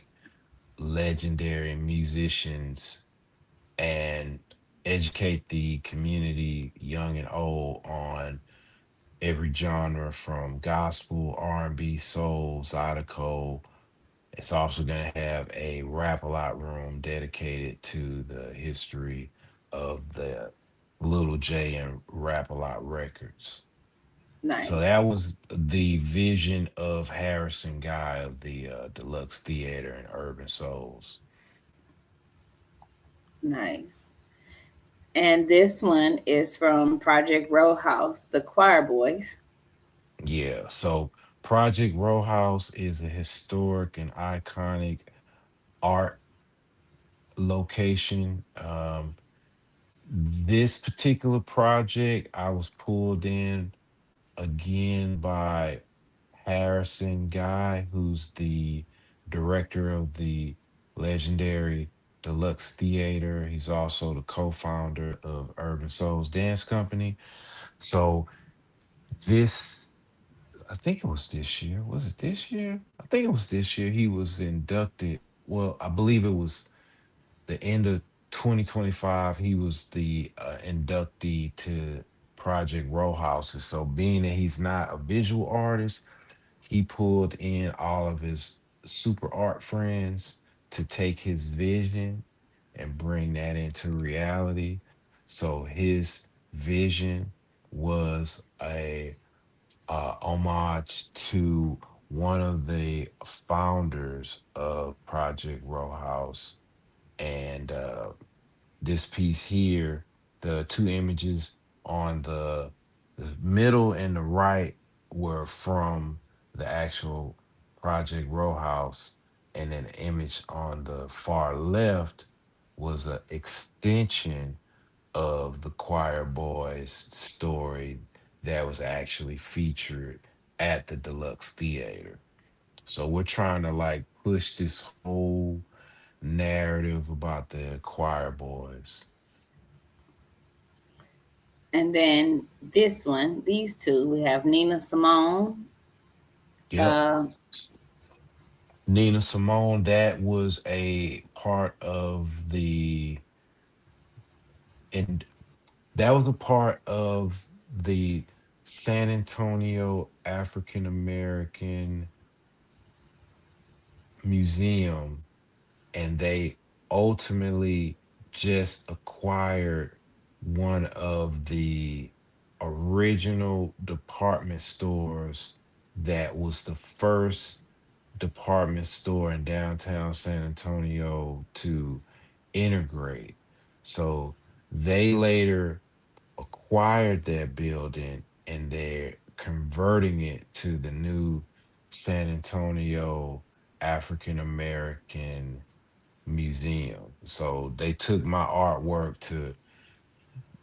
legendary musicians and educate the community, young and old, on every genre from gospel, R&B, soul, zydeco. It's also going to have a rap a lot room dedicated to the history of the Little J and Rap a lot records. So that Nice, was the vision of Harrison Guy of the Deluxe Theater and Urban Souls. nice. And this one is from Project Row House, the Choir Boys. Yeah. So Project Row House is a historic and iconic art location. This particular project, I was pulled in again by Harrison Guy, who's the director of the legendary Deluxe Theater. He's also the co-founder of Urban Souls Dance Company. So this, I think it was this year. Was it this year? I think it was this year. He was inducted. Well, I believe it was the end of 2025. He was the inductee to Project Row houses. So being that he's not a visual artist, he pulled in all of his super art friends to take his vision and bring that into reality. So his vision was a homage to one of the founders of Project Row House, and this piece here, the two images on the middle and the right were from the actual Project Row House, and then the image on the far left was an extension of the Choir Boys story that was actually featured at the Deluxe Theater. So we're trying to like push this whole narrative about the Choir Boys. And then this one, these two, we have Nina Simone. Yep. Uh, Nina Simone, that was a part of and that was a part of the San Antonio African American Museum, and they ultimately just acquired one of the original department stores that was the first department store in downtown San Antonio to integrate. So they later acquired that building and they're converting it to the new San Antonio African American Museum. So they took my artwork to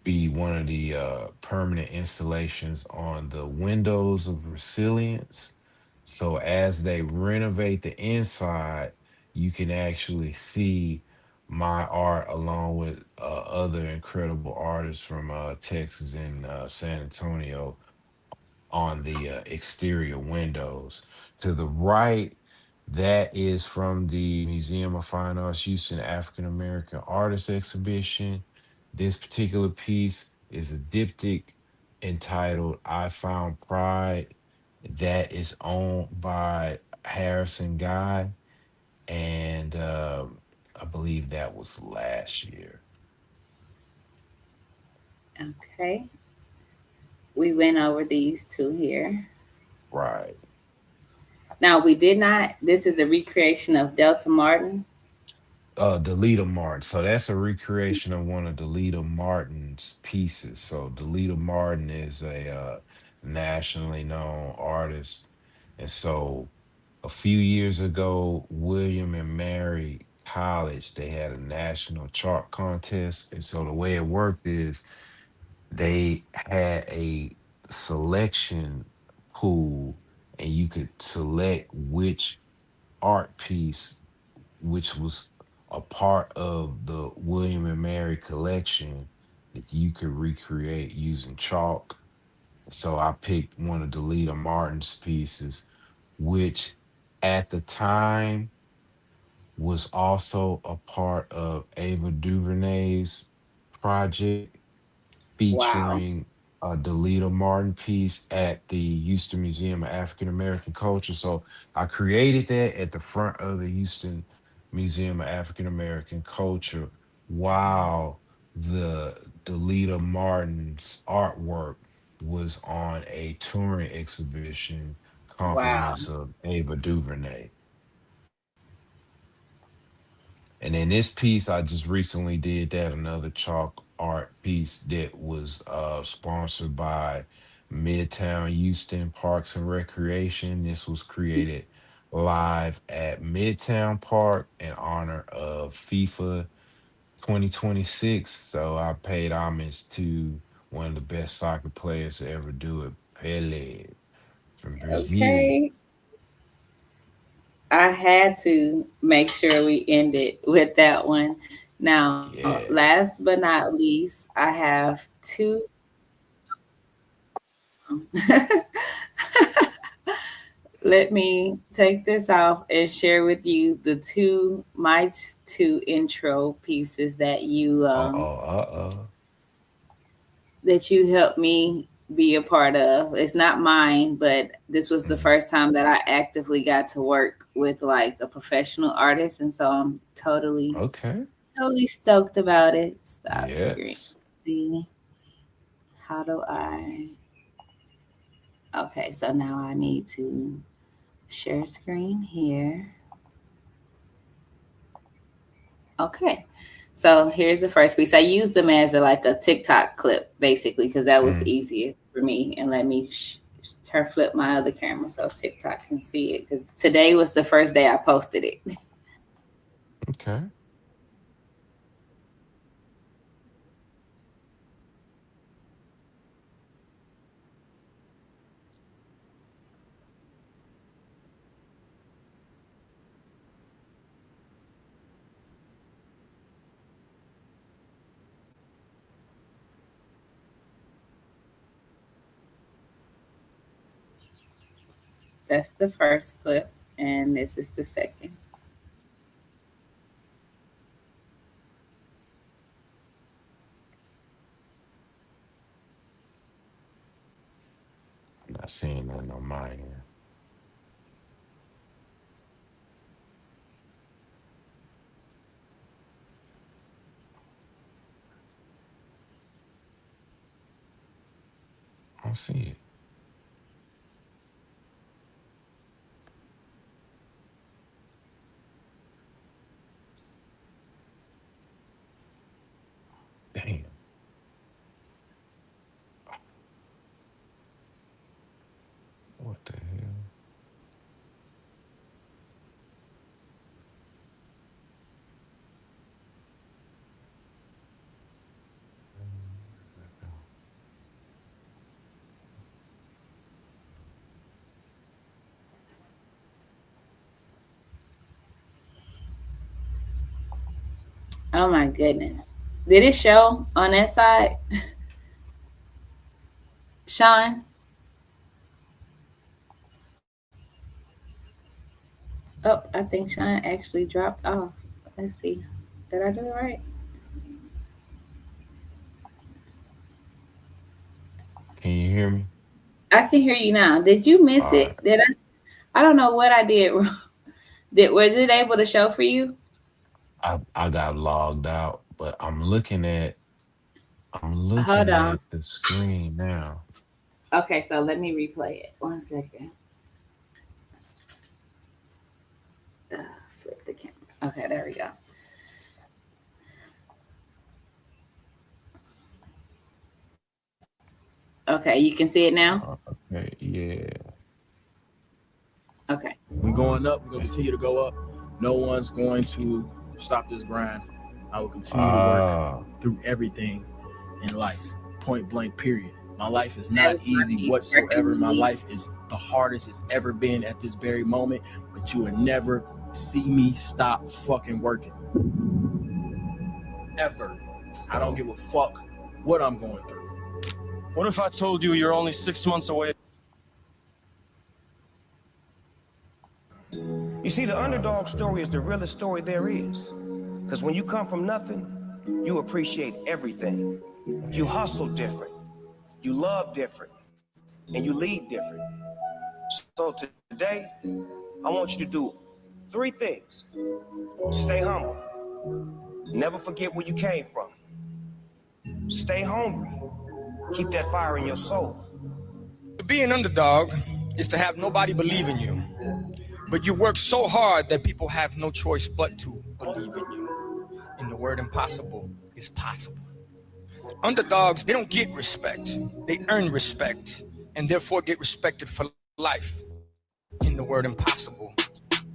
be one of the permanent installations on the windows of resilience. So as they renovate the inside, you can actually see my art along with other incredible artists from Texas and San Antonio on the exterior windows. To the right, that is from the Museum of Fine Arts Houston African American Artists Exhibition. This particular piece is a diptych entitled I Found Pride, that is owned by Harrison Guy. And I believe that was last year. okay, we went over these two here. Right. Now we did not. This is a recreation of Delta Martin. Delita Martin. So that's a recreation of one of Delita Martin's pieces. So Delita Martin is a nationally known artist, and so a few years ago, William and Mary College, they had a national chart contest, and so the way it worked is they had a selection pool, and you could select which art piece which was a part of the William and Mary collection that you could recreate using chalk. So I picked one of Delita Martin's pieces, which at the time was also a part of Ava DuVernay's project, Wow. featuring a Delita Martin piece at the Houston Museum of African American Culture. So I created that at the front of the Houston Museum of African American Culture while the Delita Martin's artwork was on a touring exhibition, Wow. Compliments of Ava DuVernay. And then this piece, I just recently did that, another chalk art piece that was sponsored by Midtown Houston Parks and Recreation. This was created live at Midtown Park in honor of FIFA 2026. So I paid homage to one of the best soccer players to ever do it, Pele from Brazil. Okay. I had to make sure we ended with that one. Now, Yeah. last but not least, I have two. Let me take this off and share with you the two intro pieces that you Uh-oh, uh-oh. that you helped me be a part of. It's not mine, but this was the Mhm. first time that I actively got to work with like a professional artist, and so I'm Okay. totally stoked about it. Stop screen. Yes. See, how do I? Okay, so now I need to share screen here. Okay. So here's the first piece. I used them as like a TikTok clip, basically, because that was Mm. easiest for me. And let me turn flip my other camera so TikTok can see it. Because today was the first day I posted it. Okay. That's the first clip, and this is the second. I'm not seeing that on my end. I don't see it. Damn. What the hell? Where'd that go? Oh my goodness. Did it show on that side, Sean? Oh, I think Sean actually dropped off. Let's see. Did I do it right? Can you hear me? I can hear you now. Did you All miss right. it? Did I? I don't know what I did wrong. Did was it able to show for you? I got logged out, but I'm Hold looking on. at the screen now. Okay, so let me replay it. 1 second. Uh, Flip the camera. Okay, there we go. Okay, you can see it now. Okay. Yeah. Okay. We're going up. We're going to It- continue to go up. No one's going to stop this grind. I will continue to work Ah. through everything in life, point blank, period. My life is That not was my easy piece. Working whatsoever. with My me. life is the hardest it's ever been at this very moment, but you will never see me stop fucking working. Ever. I don't So give a fuck what I'm going through. What if I told you you're only 6 months away? You see, the that's underdog story is crazy. the realest story there is. Because when you come from nothing, you appreciate everything. You hustle different, you love different, and you lead different. So today, I want you to do three things. Stay humble. Never forget where you came from. Stay hungry. Keep that fire in your soul. To be an underdog is to have nobody believe in you, but you work so hard that people have no choice but to believe in you. And the word impossible is possible. Underdogs, they don't get respect, they earn respect, and therefore get respected for life. And the word impossible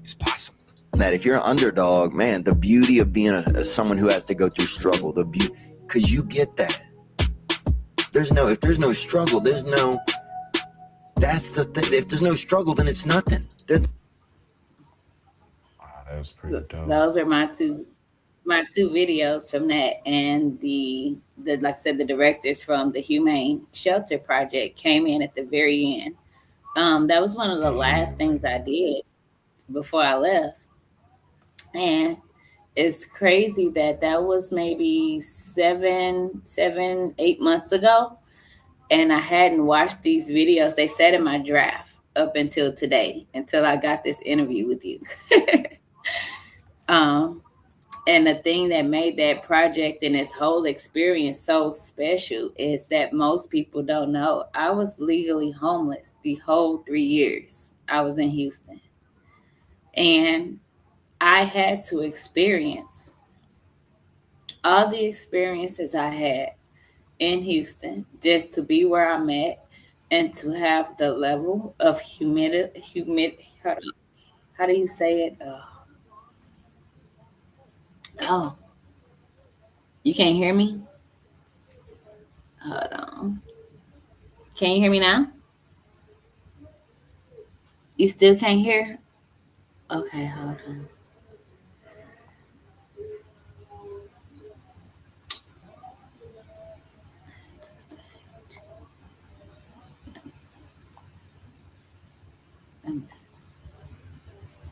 is possible. That if you're an underdog, man, the beauty of being someone who has to go through struggle, the beauty, because you get that. If there's no struggle, that's the thing. If there's no struggle, then it's nothing. Wow, that was pretty dope. Those are my two videos from that, and the like I said, the directors from the Humane Shelter Project came in at the very end. That was one of the last Damn. things I did before I left, and it's crazy that that was maybe 8 months ago, and I hadn't watched these videos. They said in my draft up until today, until I got this interview with you. um, and the thing that made that project and this whole experience so special is that most people don't know I was legally homeless the whole 3 years I was in Houston. And I had to experience all the experiences I had in Houston just to be where I'm at and to have the level of how do you say it? Oh, you can't hear me? Hold on. Can you hear me now? You still can't hear? Okay, hold on. Let me see.